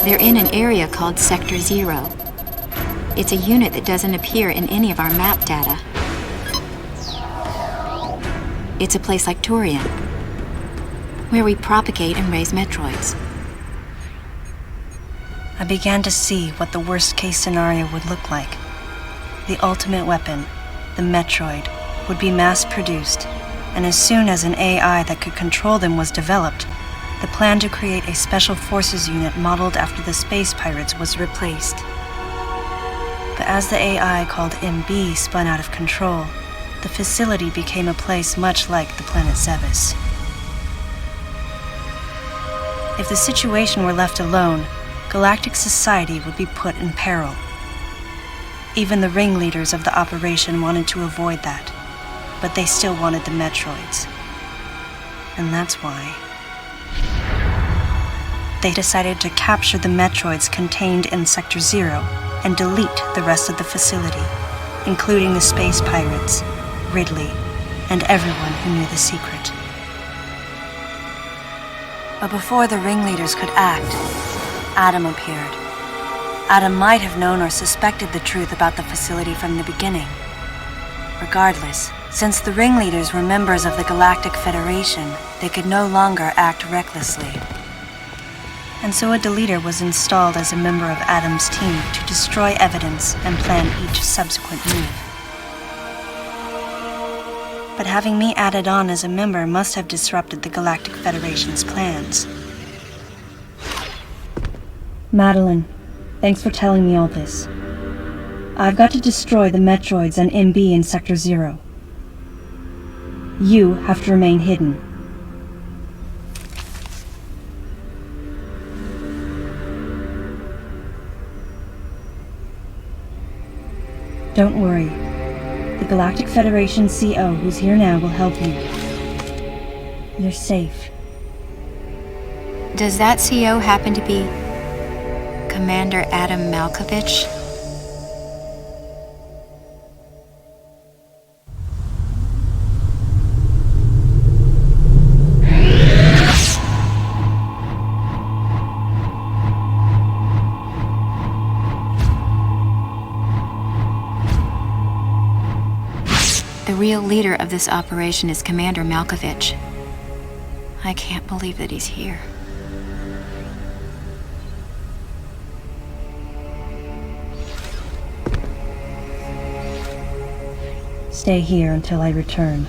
They're in an area called Sector 0. It's a unit that doesn't appear in any of our map data. It's a place like Turian, where we propagate and raise Metroids. I began to see what the worst-case scenario would look like. The ultimate weapon, the Metroid, would be mass-produced, and as soon as an AI that could control them was developed, the plan to create a special forces unit modeled after the space pirates was replaced. But as the AI called MB spun out of control, the facility became a place much like the planet Zebes. If the situation were left alone, galactic society would be put in peril. Even the ringleaders of the operation wanted to avoid that, but they still wanted the Metroids. And that's why they decided to capture the Metroids contained in Sector 0 and delete the rest of the facility, including the space pirates, Ridley, and everyone who knew the secret. But before the ringleaders could act, Adam appeared. Adam might have known or suspected the truth about the facility from the beginning. Regardless, since the ringleaders were members of the Galactic Federation, they could no longer act recklessly. And so a deleter was installed as a member of Adam's team to destroy evidence and plan each subsequent move. But having me added on as a member must have disrupted the Galactic Federation's plans. Madeline, thanks for telling me all this. I've got to destroy the Metroids and MB in Sector 0. You have to remain hidden. Don't worry. The Galactic Federation CO who's here now will help you. You're safe. Does that CO happen to be Commander Adam Malkovich? The real leader of this operation is Commander Malkovich. I can't believe that he's here. Stay here until I return.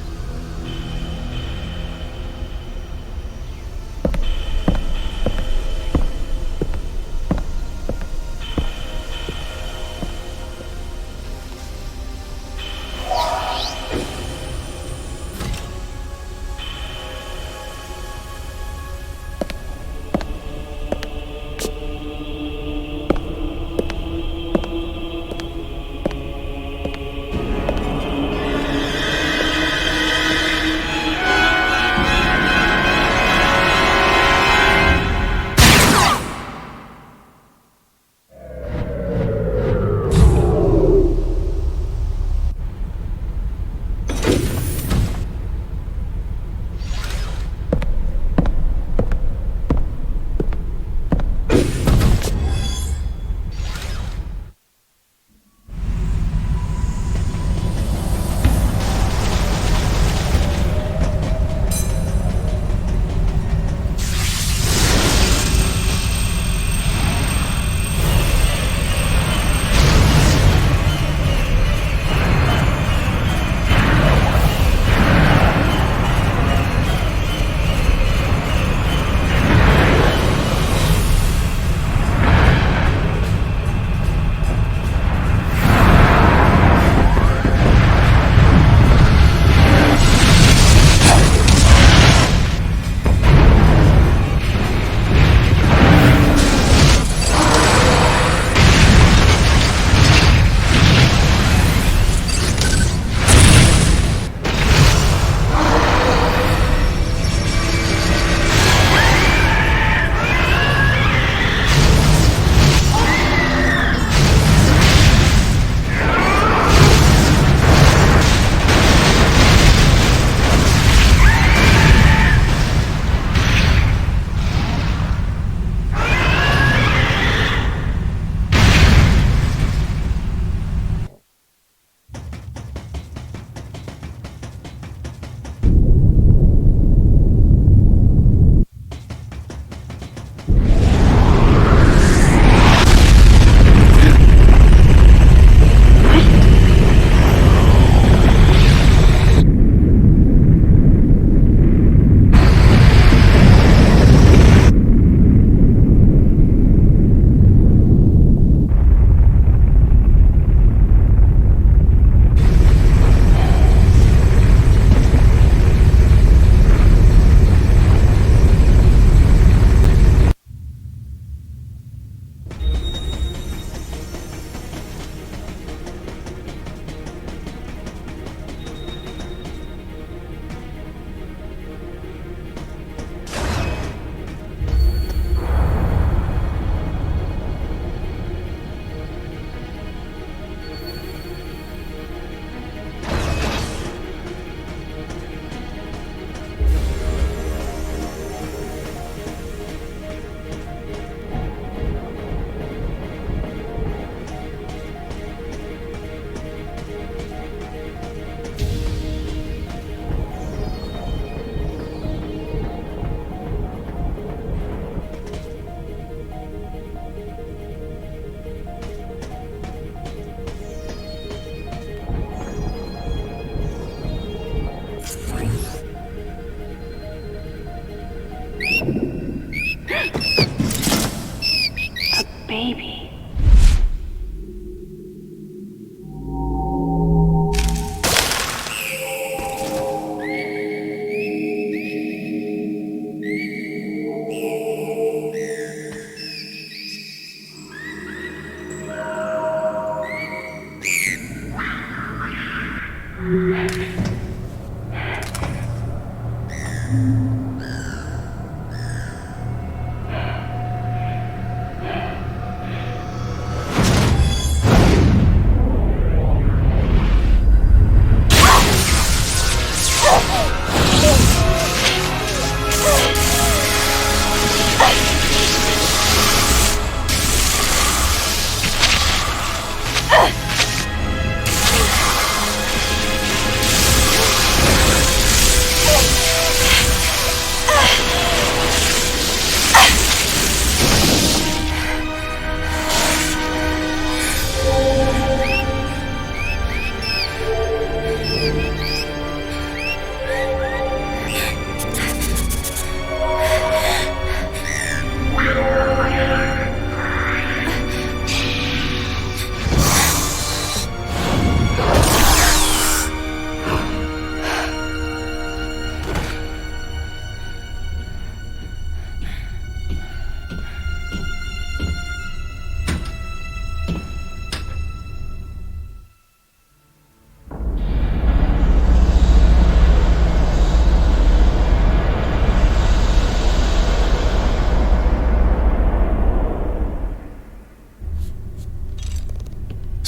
baby.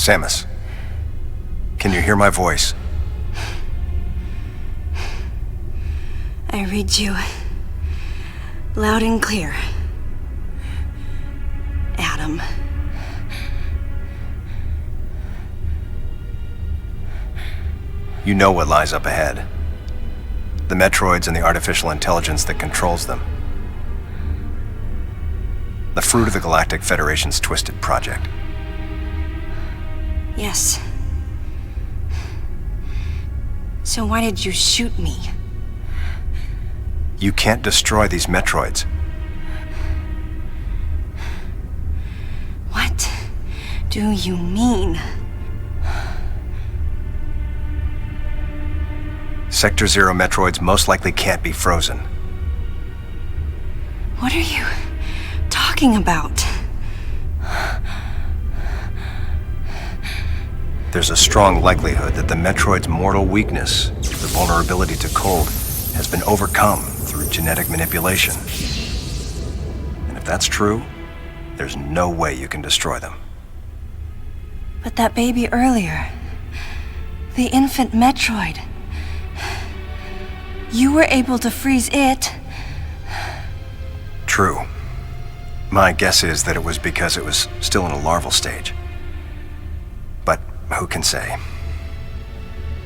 Samus, can you hear my voice? I read you loud and clear, Adam. You know what lies up ahead. The Metroids and the artificial intelligence that controls them. The fruit of the Galactic Federation's twisted project. Yes. So why did you shoot me? You can't destroy these Metroids. What do you mean? Sector Zero Metroids most likely can't be frozen. What are you talking about? There's a strong likelihood that the Metroid's mortal weakness, the vulnerability to cold, has been overcome through genetic manipulation. And if that's true, there's no way you can destroy them. But that baby earlier, the infant Metroid, you were able to freeze it. True. My guess is that it was because it was still in a larval stage. But who can say?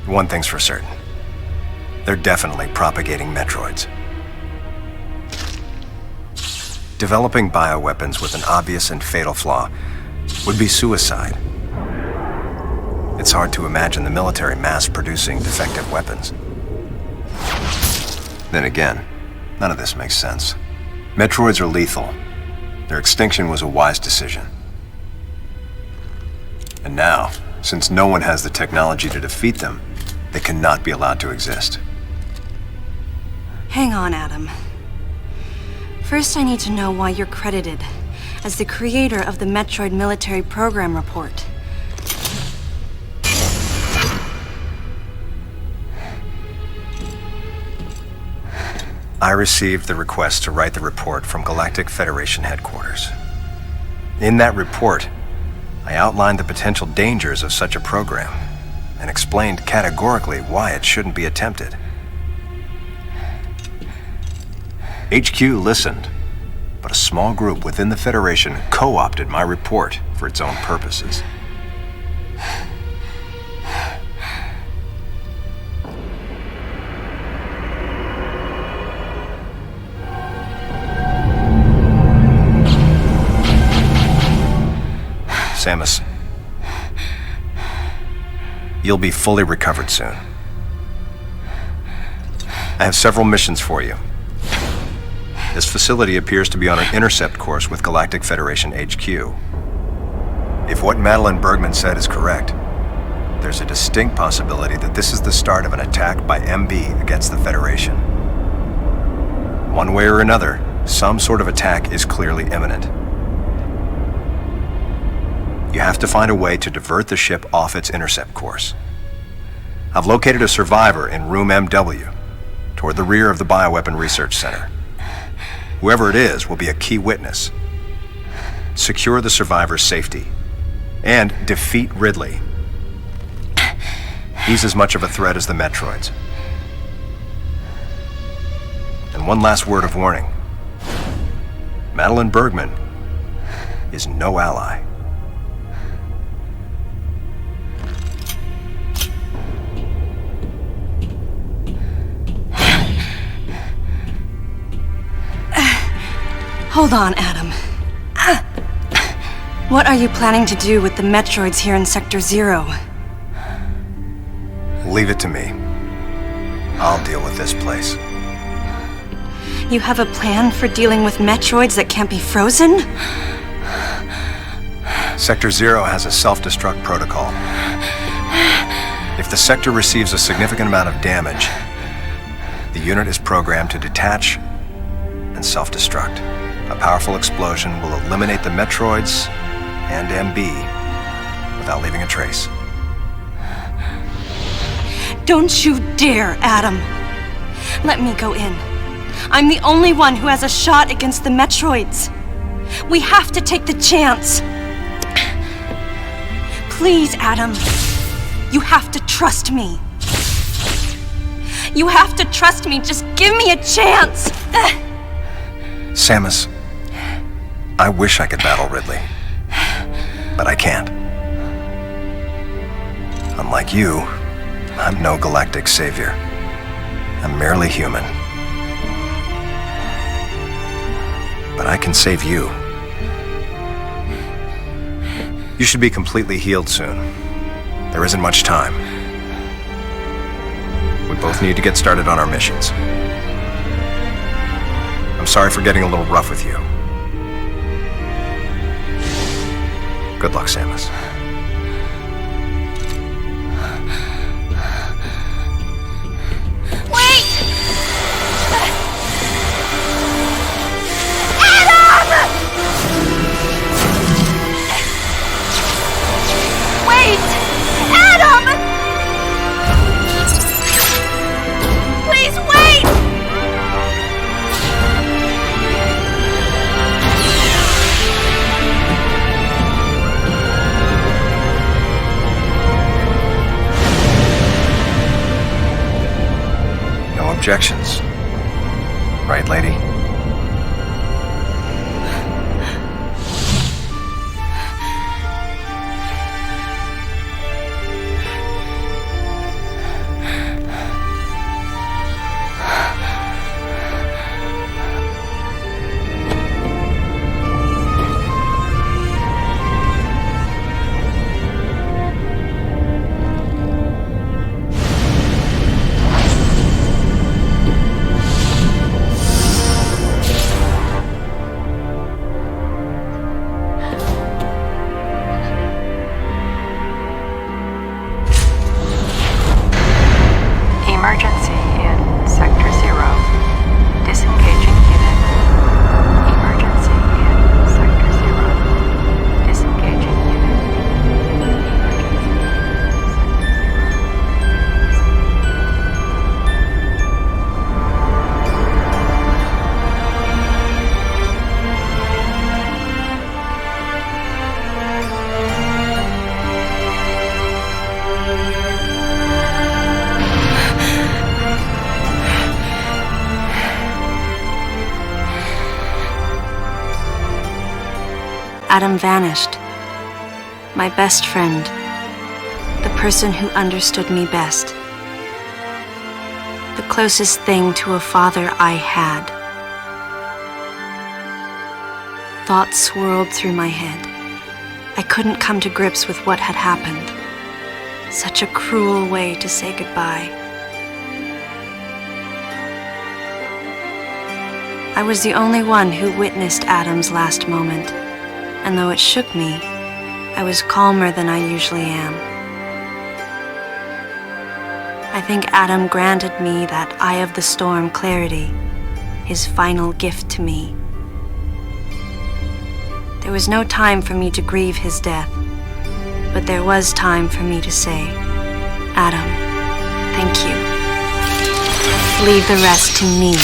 One thing's for certain. They're definitely propagating Metroids. Developing bioweapons with an obvious and fatal flaw would be suicide. It's hard to imagine the military mass-producing defective weapons. Then again, none of this makes sense. Metroids are lethal. Their extinction was a wise decision. And now, since no one has the technology to defeat them, they cannot be allowed to exist. Hang on, Adam. First, I need to know why you're credited as the creator of the Metroid Military Program Report. I received the request to write the report from Galactic Federation headquarters. In that report, I outlined the potential dangers of such a program and explained categorically why it shouldn't be attempted. HQ listened, but a small group within the Federation co-opted my report for its own purposes. Samus, you'll be fully recovered soon. I have several missions for you. This facility appears to be on an intercept course with Galactic Federation HQ. If what Madeline Bergman said is correct, there's a distinct possibility that this is the start of an attack by MB against the Federation. One way or another, some sort of attack is clearly imminent. You have to find a way to divert the ship off its intercept course. I've located a survivor in room MW, toward the rear of the Bioweapon Research Center. Whoever it is will be a key witness. Secure the survivor's safety, and defeat Ridley. He's as much of a threat as the Metroids. And one last word of warning. Madeline Bergman is no ally. Hold on, Adam. What are you planning to do with the Metroids here in Sector 0? Leave it to me. I'll deal with this place. You have a plan for dealing with Metroids that can't be frozen? Sector 0 has a self-destruct protocol. If the sector receives a significant amount of damage, the unit is programmed to detach and self-destruct. A powerful explosion will eliminate the Metroids and MB without leaving a trace. Don't you dare, Adam. Let me go in. I'm the only one who has a shot against the Metroids. We have to take the chance. Please, Adam. You have to trust me. You have to trust me. Just give me a chance. Samus, I wish I could battle Ridley, but I can't. Unlike you, I'm no galactic savior. I'm merely human. But I can save you. You should be completely healed soon. There isn't much time. We both need to get started on our missions. I'm sorry for getting a little rough with you. Good luck, Samus. Objections. Right, lady? Emergency in Sector 0. Disengaging unit. Emergency in Sector 0. Disengaging unit. Adam vanished. My best friend. The person who understood me best. The closest thing to a father I had. Thoughts swirled through my head. I couldn't come to grips with what had happened. Such a cruel way to say goodbye. I was the only one who witnessed Adam's last moment, and though it shook me, I was calmer than I usually am. I think Adam granted me that Eye of the Storm clarity, his final gift to me. There was no time for me to grieve his death, but there was time for me to say, Adam, thank you. Leave the rest to me.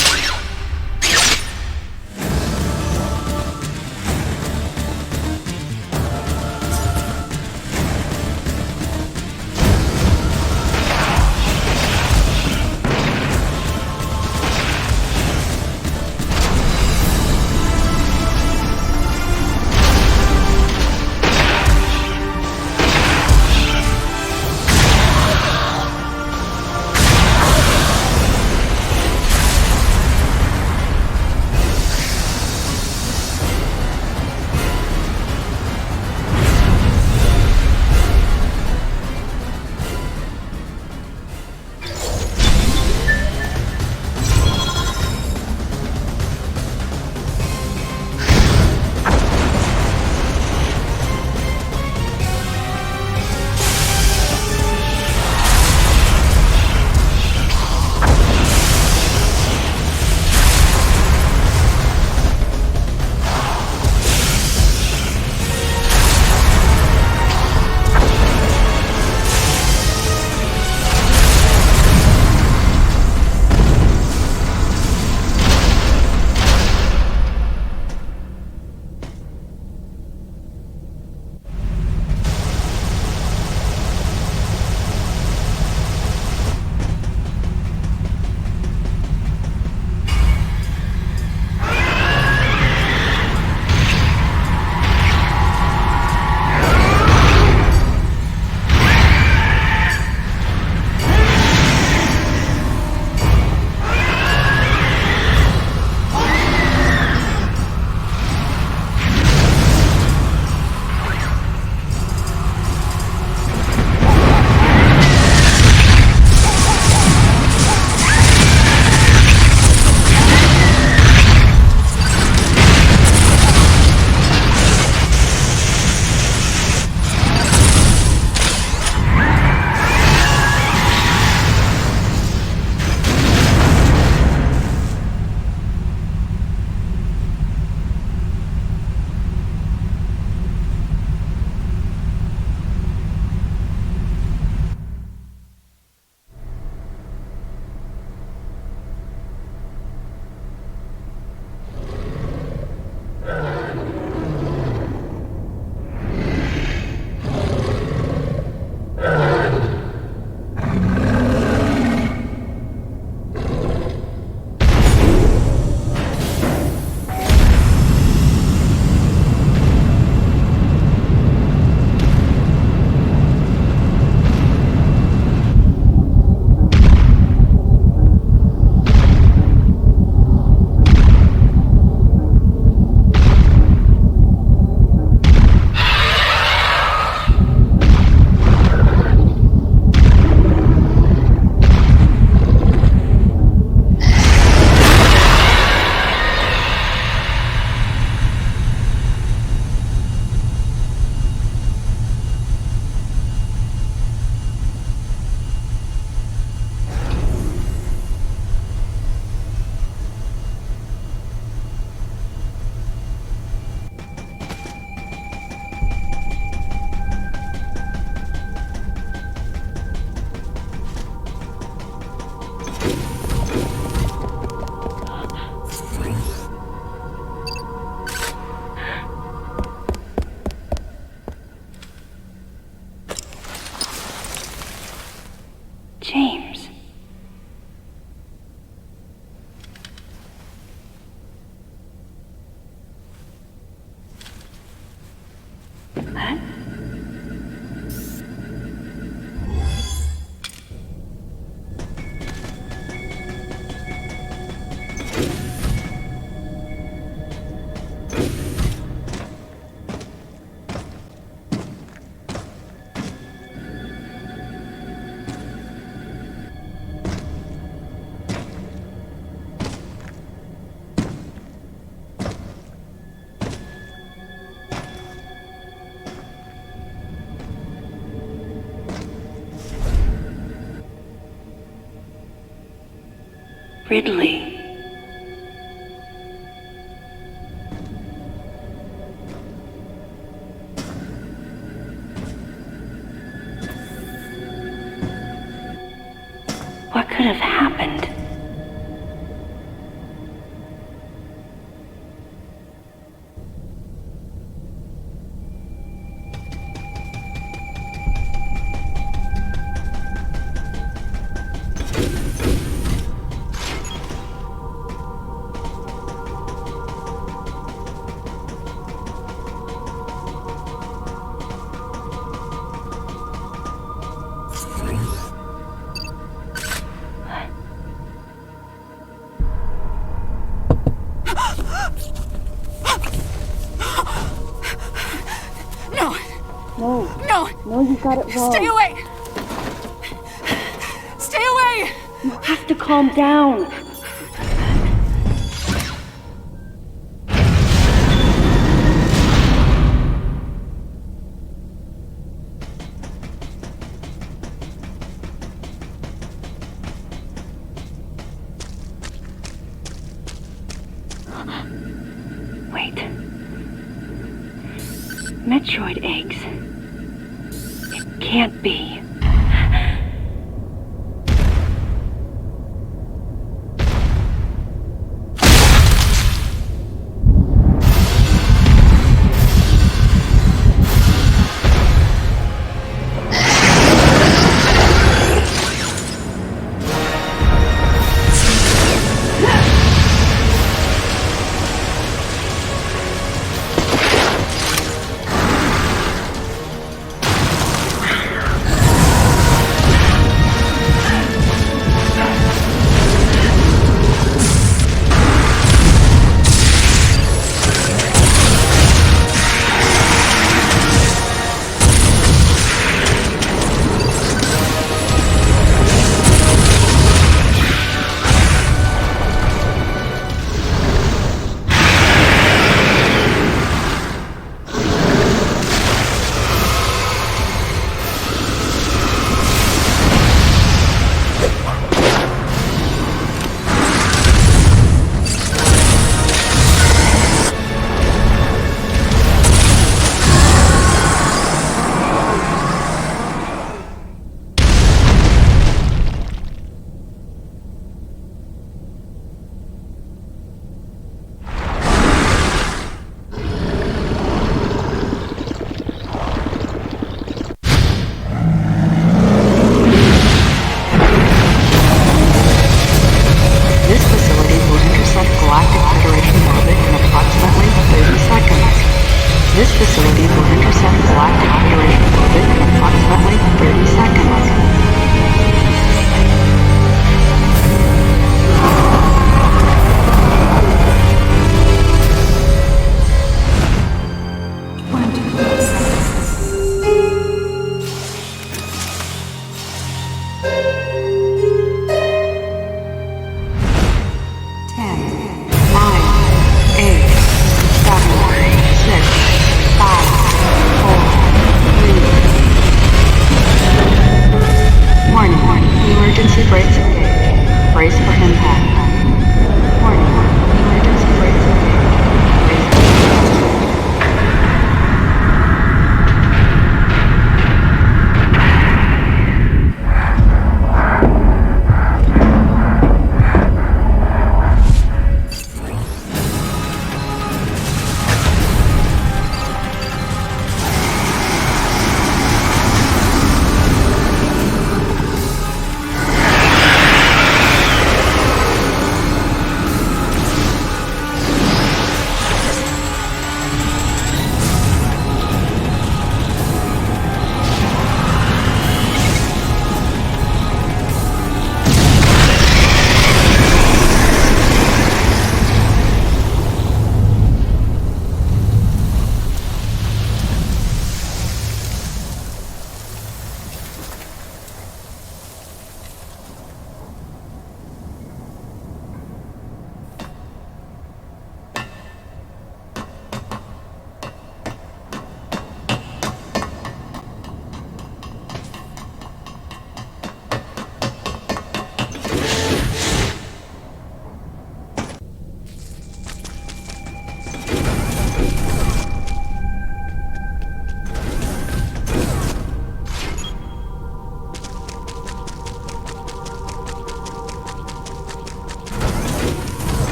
James. What? Ridley. What could have happened? No, you got it wrong. Stay away! Stay away! You have to calm down. Wait. Metroid eggs. It can't be.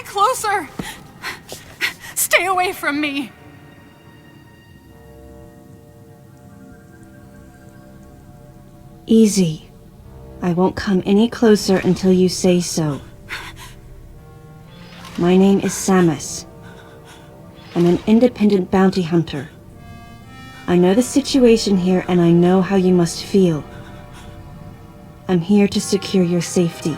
closer! Stay away from me! Easy. I won't come any closer until you say so. My name is Samus. I'm an independent bounty hunter. I know the situation here and I know how you must feel. I'm here to secure your safety.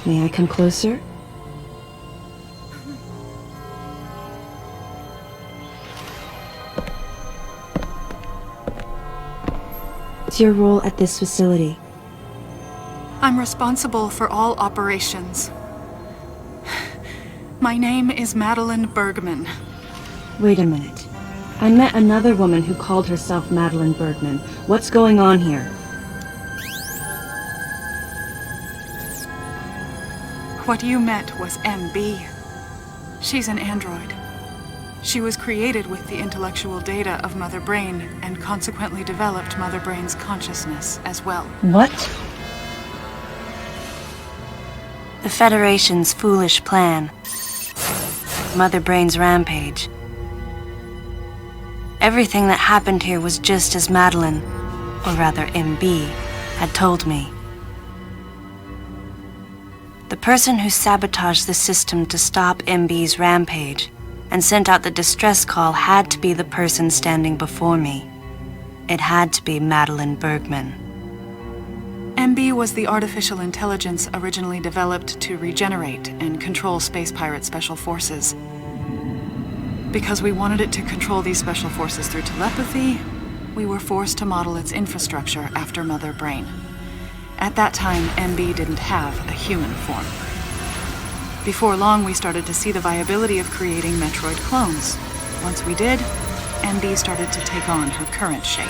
May I come closer? What's your role at this facility? I'm responsible for all operations. My name is Madeline Bergman. Wait a minute. I met another woman who called herself Madeline Bergman. What's going on here? What you met was MB. She's an android. She was created with the intellectual data of Mother Brain and consequently developed Mother Brain's consciousness as well. What? The Federation's foolish plan. Mother Brain's rampage. Everything that happened here was just as Madeline, or rather MB, had told me. The person who sabotaged the system to stop MB's rampage and sent out the distress call had to be the person standing before me. It had to be Madeline Bergman. MB was the artificial intelligence originally developed to regenerate and control space pirate special forces. Because we wanted it to control these special forces through telepathy, we were forced to model its infrastructure after Mother Brain. At that time, MB didn't have a human form. Before long, we started to see the viability of creating Metroid clones. Once we did, MB started to take on her current shape.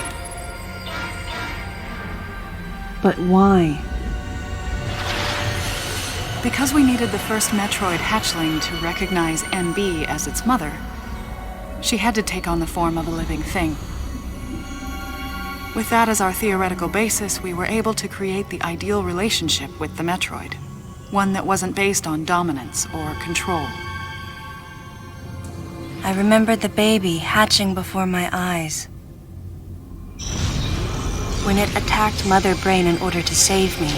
But why? Because we needed the first Metroid hatchling to recognize MB as its mother, she had to take on the form of a living thing. With that as our theoretical basis, we were able to create the ideal relationship with the Metroid. One that wasn't based on dominance or control. I remembered the baby hatching before my eyes. When it attacked Mother Brain in order to save me,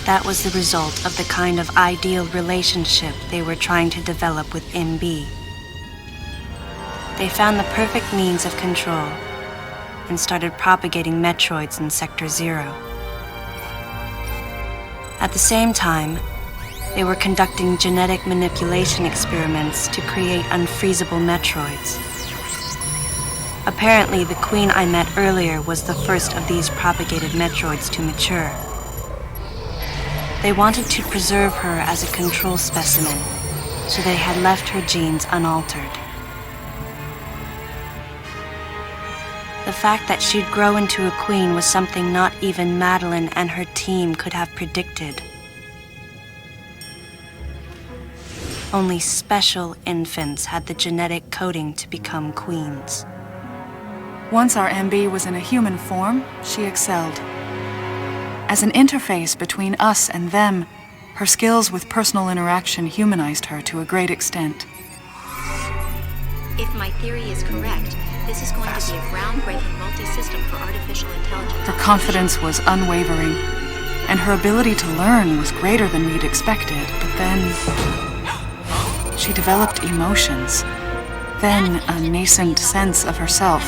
that was the result of the kind of ideal relationship they were trying to develop with MB. They found the perfect means of control and started propagating Metroids in Sector 0. At the same time, they were conducting genetic manipulation experiments to create unfreezable Metroids. Apparently, the queen I met earlier was the first of these propagated Metroids to mature. They wanted to preserve her as a control specimen, so they had left her genes unaltered. The fact that she'd grow into a queen was something not even Madeline and her team could have predicted. Only special infants had the genetic coding to become queens. Once our MB was in a human form, she excelled. As an interface between us and them, her skills with personal interaction humanized her to a great extent. If my theory is correct, this is going to be a groundbreaking multi-system for artificial intelligence. Her confidence was unwavering, and her ability to learn was greater than we'd expected, but then she developed emotions, then a nascent sense of herself.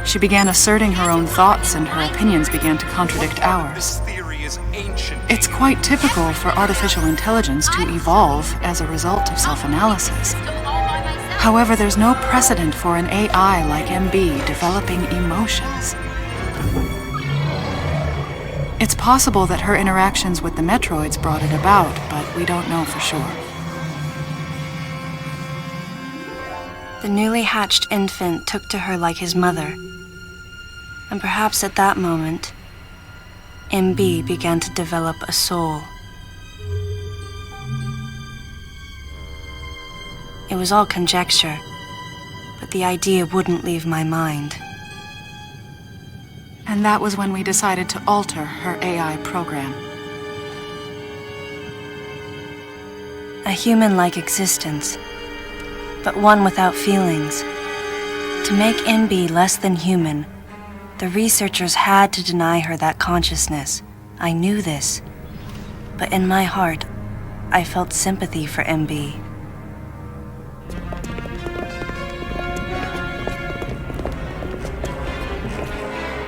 She began asserting her own thoughts, and her opinions began to contradict ours. It's quite typical for artificial intelligence to evolve as a result of self-analysis. However, there's no precedent for an AI like MB developing emotions. It's possible that her interactions with the Metroids brought it about, but we don't know for sure. The newly hatched infant took to her like his mother. And perhaps at that moment, MB began to develop a soul. It was all conjecture, but the idea wouldn't leave my mind. And that was when we decided to alter her AI program. A human-like existence, but one without feelings. To make MB less than human, the researchers had to deny her that consciousness. I knew this, but in my heart, I felt sympathy for MB.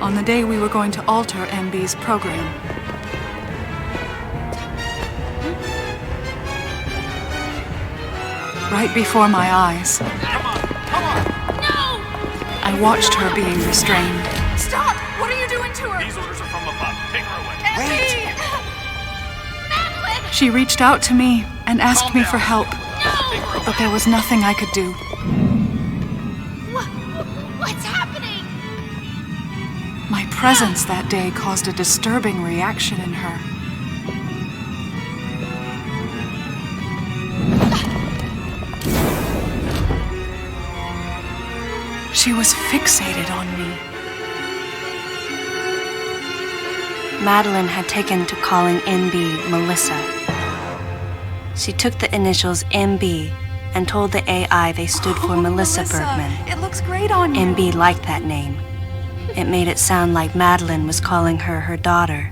On the day we were going to alter MB's program, right before my eyes, I watched her being restrained. Stop! What are you doing to her? These orders are from above. Take her away. Wait! Madeline! She reached out to me and asked me for help, but there was nothing I could do. What's happening? My presence that day caused a disturbing reaction in her. She was fixated on me. Madeline had taken to calling MB Melissa. She took the initials MB and told the AI they stood for Melissa Bergman. It looks great on you. MB liked that name. It made it sound like Madeline was calling her daughter.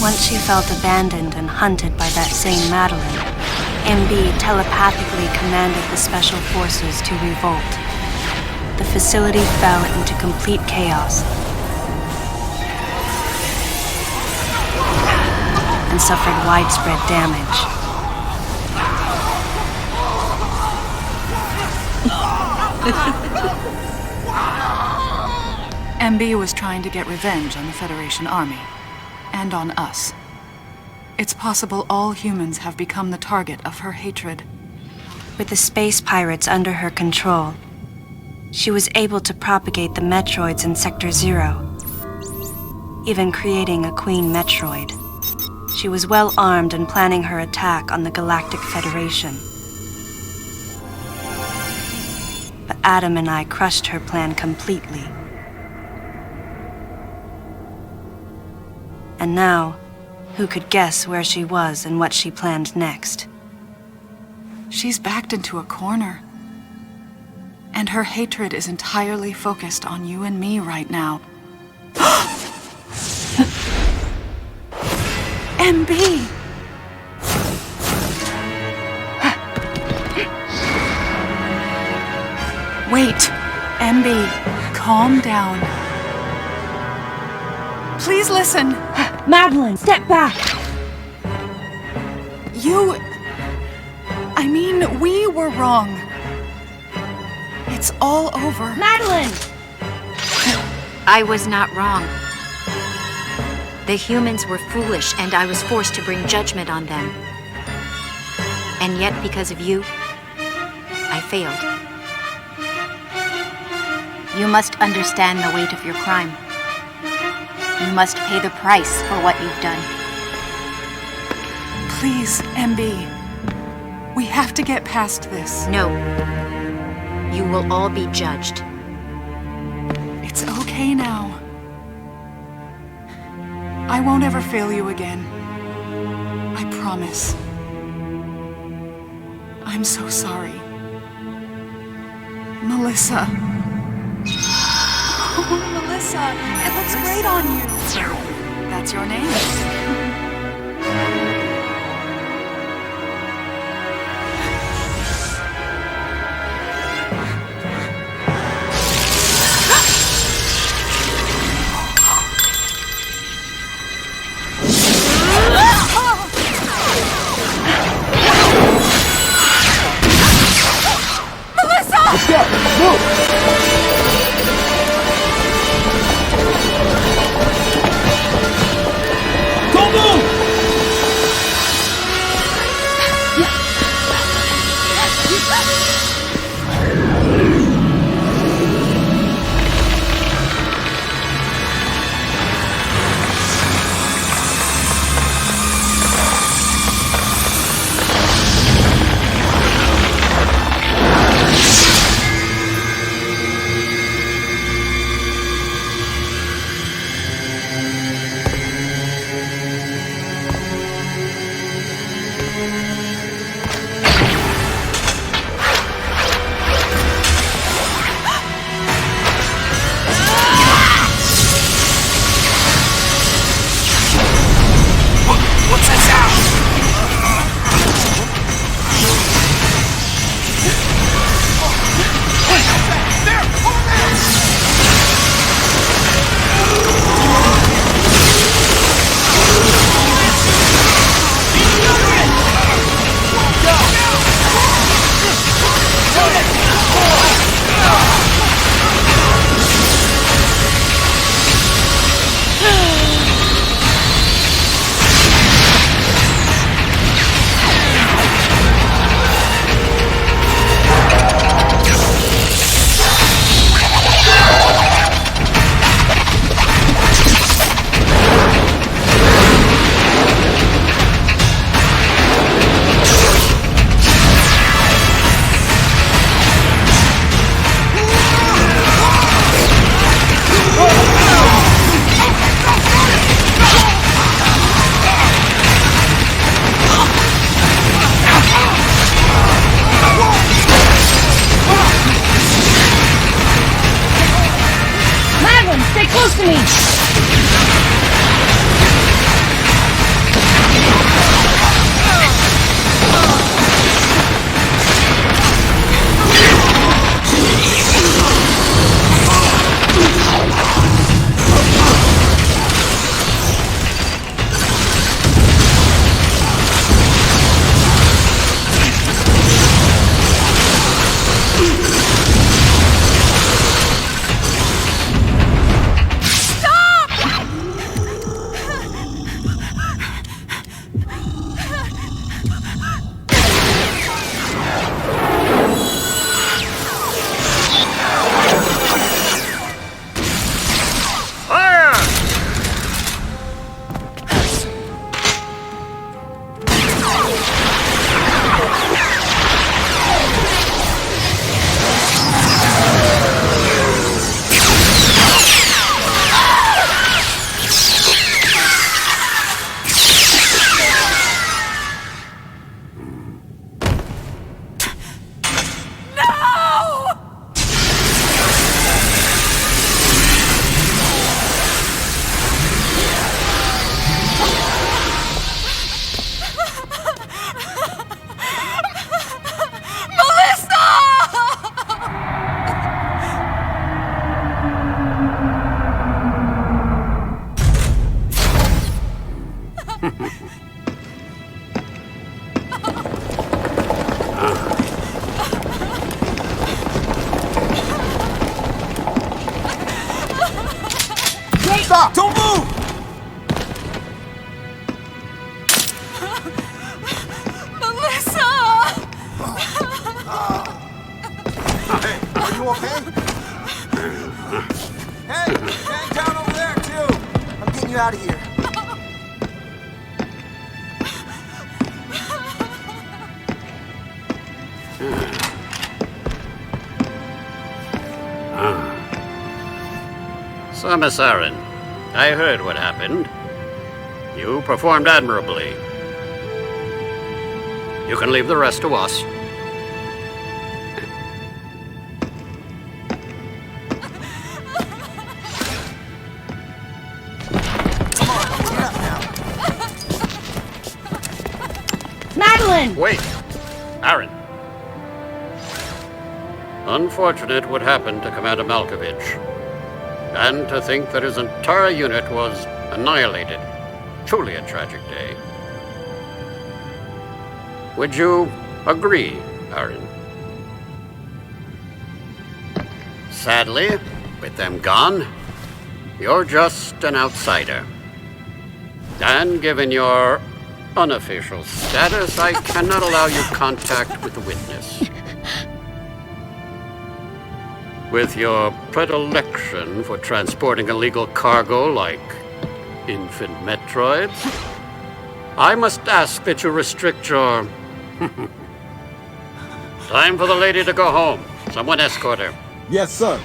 Once she felt abandoned and hunted by that same Madeline, MB telepathically commanded the special forces to revolt. The facility fell into complete chaos and suffered widespread damage. MB was trying to get revenge on the Federation Army. And on us. It's possible all humans have become the target of her hatred. With the space pirates under her control, she was able to propagate the Metroids in Sector 0, even creating a Queen Metroid. She was well armed and planning her attack on the Galactic Federation. But Adam and I crushed her plan completely. And now, who could guess where she was and what she planned next? She's backed into a corner. And her hatred is entirely focused on you and me right now. MB! Wait, MB, calm down. Please listen. Madeline, step back! We were wrong. It's all over. Madeline! I was not wrong. The humans were foolish, and I was forced to bring judgment on them. And yet, because of you, I failed. You must understand the weight of your crime. You must pay the price for what you've done. Please, MB. We have to get past this. No. You will all be judged. It's okay now. I won't ever fail you again. I promise. I'm so sorry. Melissa. Oh, Melissa, it looks great on you. That's your name. Let's go! Move! Don't move! You okay? Hey, hang down over there too. I'm getting you out of here. So, Miss Aaron, I heard what happened. You performed admirably. You can leave the rest to us. Madeline! Wait! Aaron. Unfortunate what happened to Commander Malkovich. And to think that his entire unit was annihilated. Truly a tragic day. Would you agree, Aaron? Sadly, with them gone, you're just an outsider. And given your unofficial status, I cannot allow you contact with the witness. With your predilection for transporting illegal cargo like infant Metroids, I must ask that you restrict your... Time for the lady to go home. Someone escort her. Yes, sir.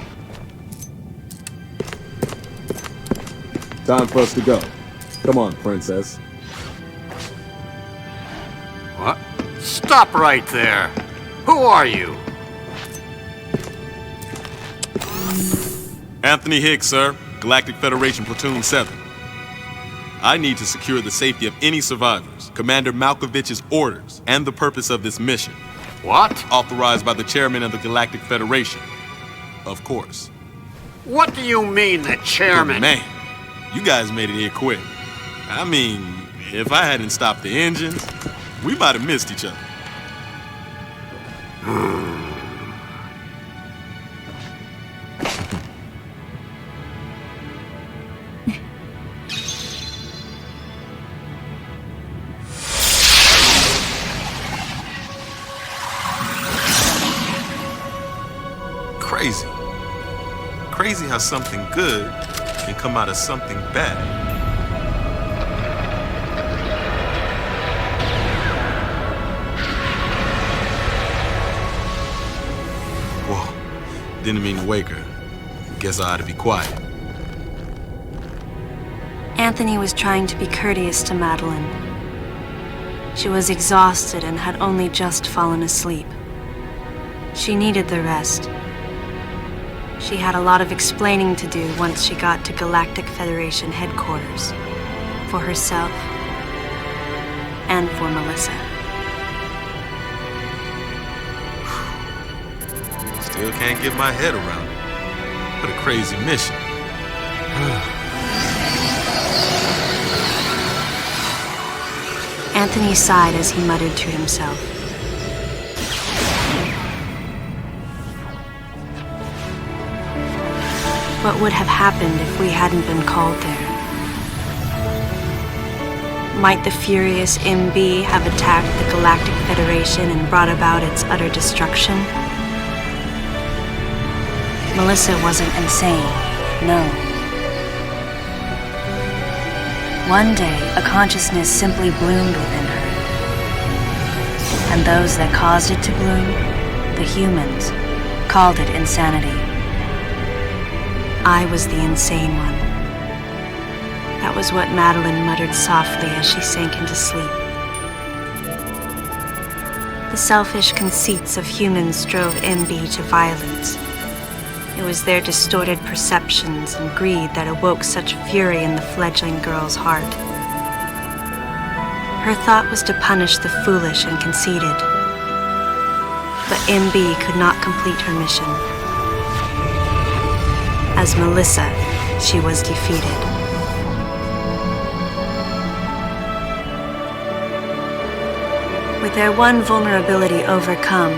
Time for us to go. Come on, princess. What? Stop right there. Who are you? Anthony Hicks, sir. Galactic Federation Platoon 7. I need to secure the safety of any survivors, Commander Malkovich's orders, and the purpose of this mission. What? Authorized by the chairman of the Galactic Federation. Of course. What do you mean, the chairman? Man, you guys made it here quick. I mean, if I hadn't stopped the engines, we might have missed each other. Crazy. Crazy how something good can come out of something bad. Whoa, didn't mean to wake her. Guess I ought to be quiet. Anthony was trying to be courteous to Madeline. She was exhausted and had only just fallen asleep. She needed the rest. She had a lot of explaining to do once she got to Galactic Federation headquarters. For herself and for Melissa. Still can't get my head around it. What a crazy mission. Anthony sighed as he muttered to himself. What would have happened if we hadn't been called there? Might the furious MB have attacked the Galactic Federation and brought about its utter destruction? Melissa wasn't insane, no. One day, a consciousness simply bloomed within her. And those that caused it to bloom, the humans, called it insanity. I was the insane one. That was what Madeline muttered softly as she sank into sleep. The selfish conceits of humans drove MB to violence. It was their distorted perceptions and greed that awoke such fury in the fledgling girl's heart. Her thought was to punish the foolish and conceited. But MB could not complete her mission. As Melissa, she was defeated. With their one vulnerability overcome,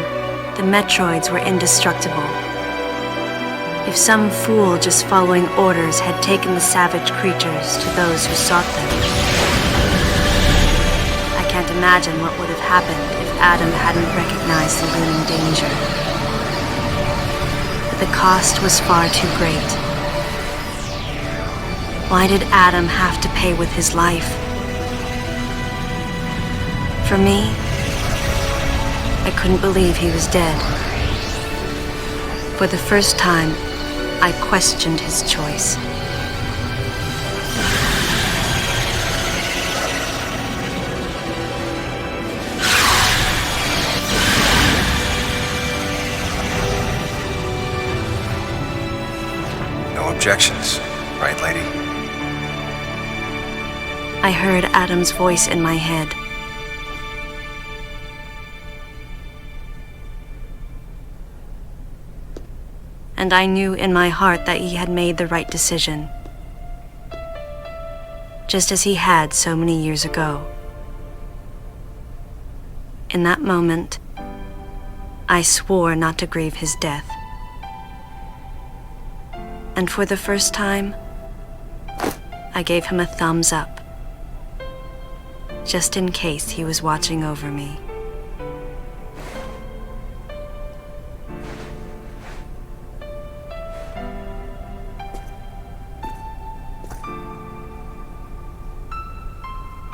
the Metroids were indestructible. If some fool just following orders had taken the savage creatures to those who sought them. I can't imagine what would have happened if Adam hadn't recognized the looming danger. the cost was far too great. Why did Adam have to pay with his life? For me, I couldn't believe he was dead. For the first time, I questioned his choice. No objections, right, lady? I heard Adam's voice in my head. And I knew in my heart that he had made the right decision, just as he had so many years ago. In that moment, I swore not to grieve his death. And for the first time, I gave him a thumbs up, just in case he was watching over me.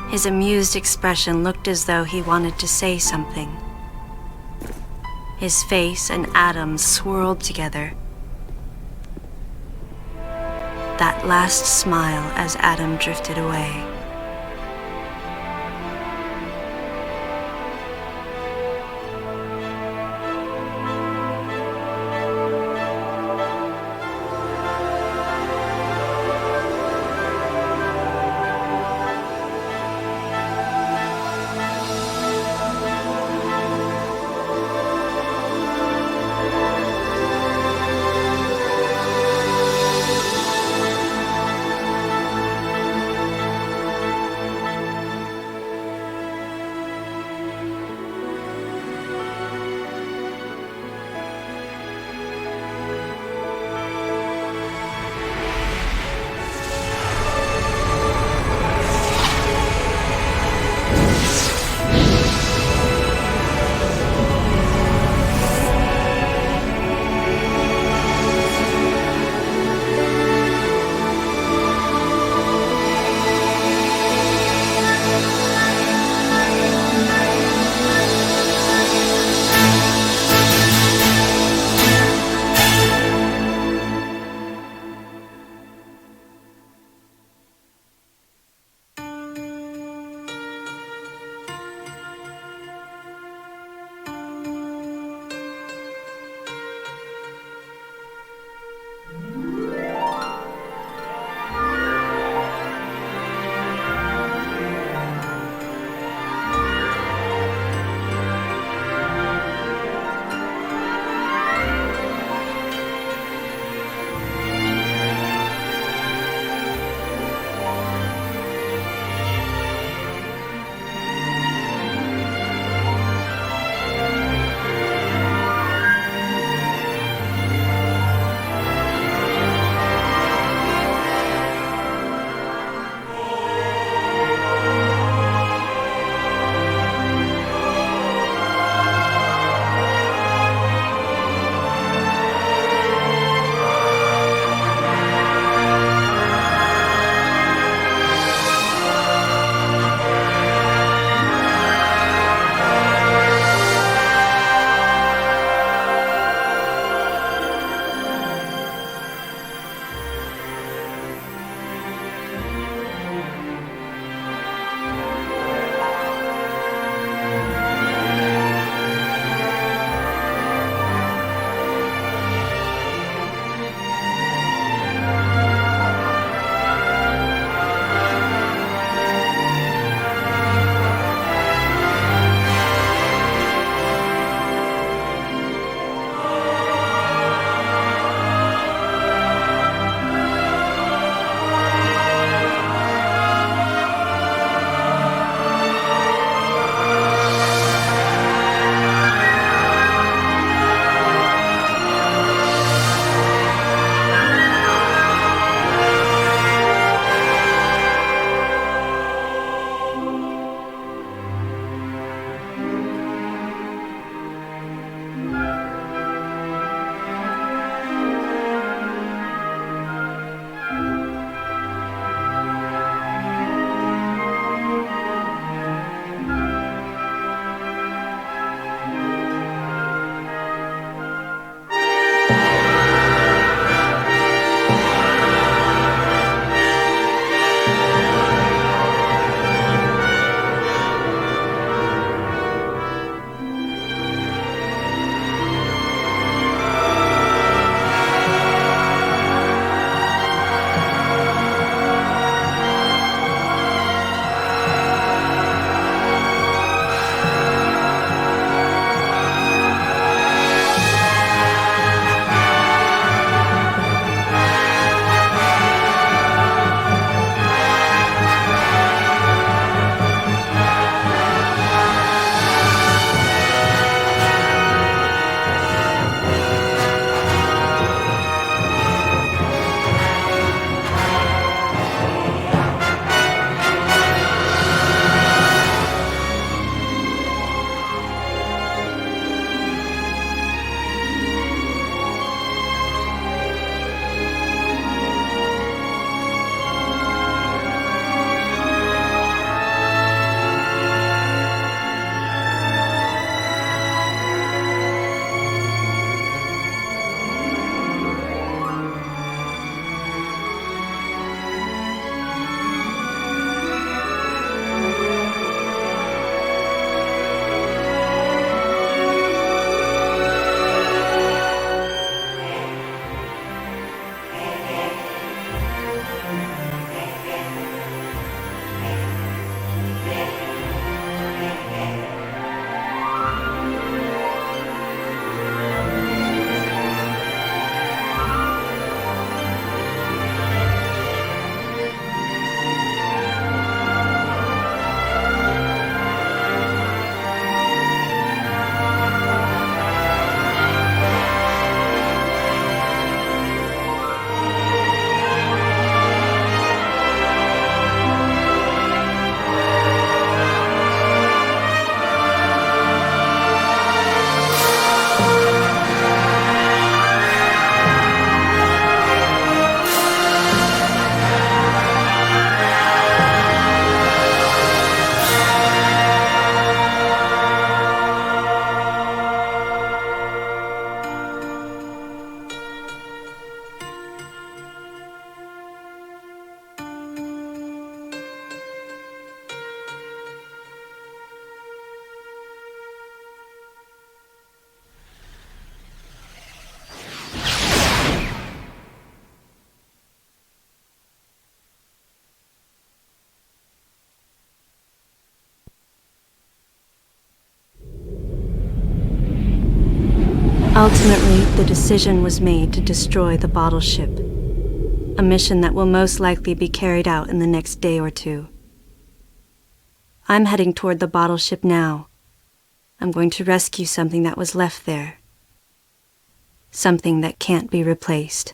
His amused expression looked as though he wanted to say something. His face and Adam's swirled together. That last smile as Adam drifted away. Ultimately, the decision was made to destroy the bottle ship. A mission that will most likely be carried out in the next day or two. I'm heading toward the bottle ship now. I'm going to rescue something that was left there. Something that can't be replaced.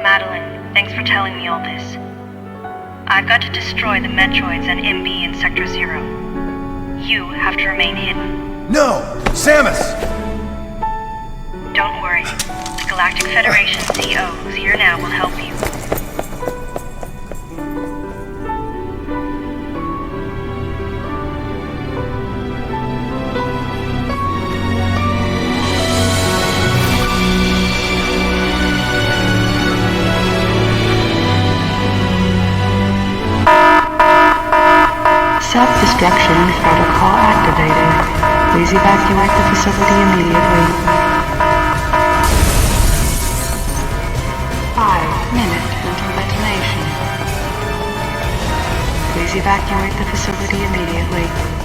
Madeline, thanks for telling me all this. I've got to destroy the Metroids and MB in Sector 0. You have to remain hidden. No! Samus! Don't worry. The Galactic Federation CO, who's here now, will help you. Self-destruction protocol activated. Please evacuate the facility immediately. 5 minutes until detonation. Please evacuate the facility immediately.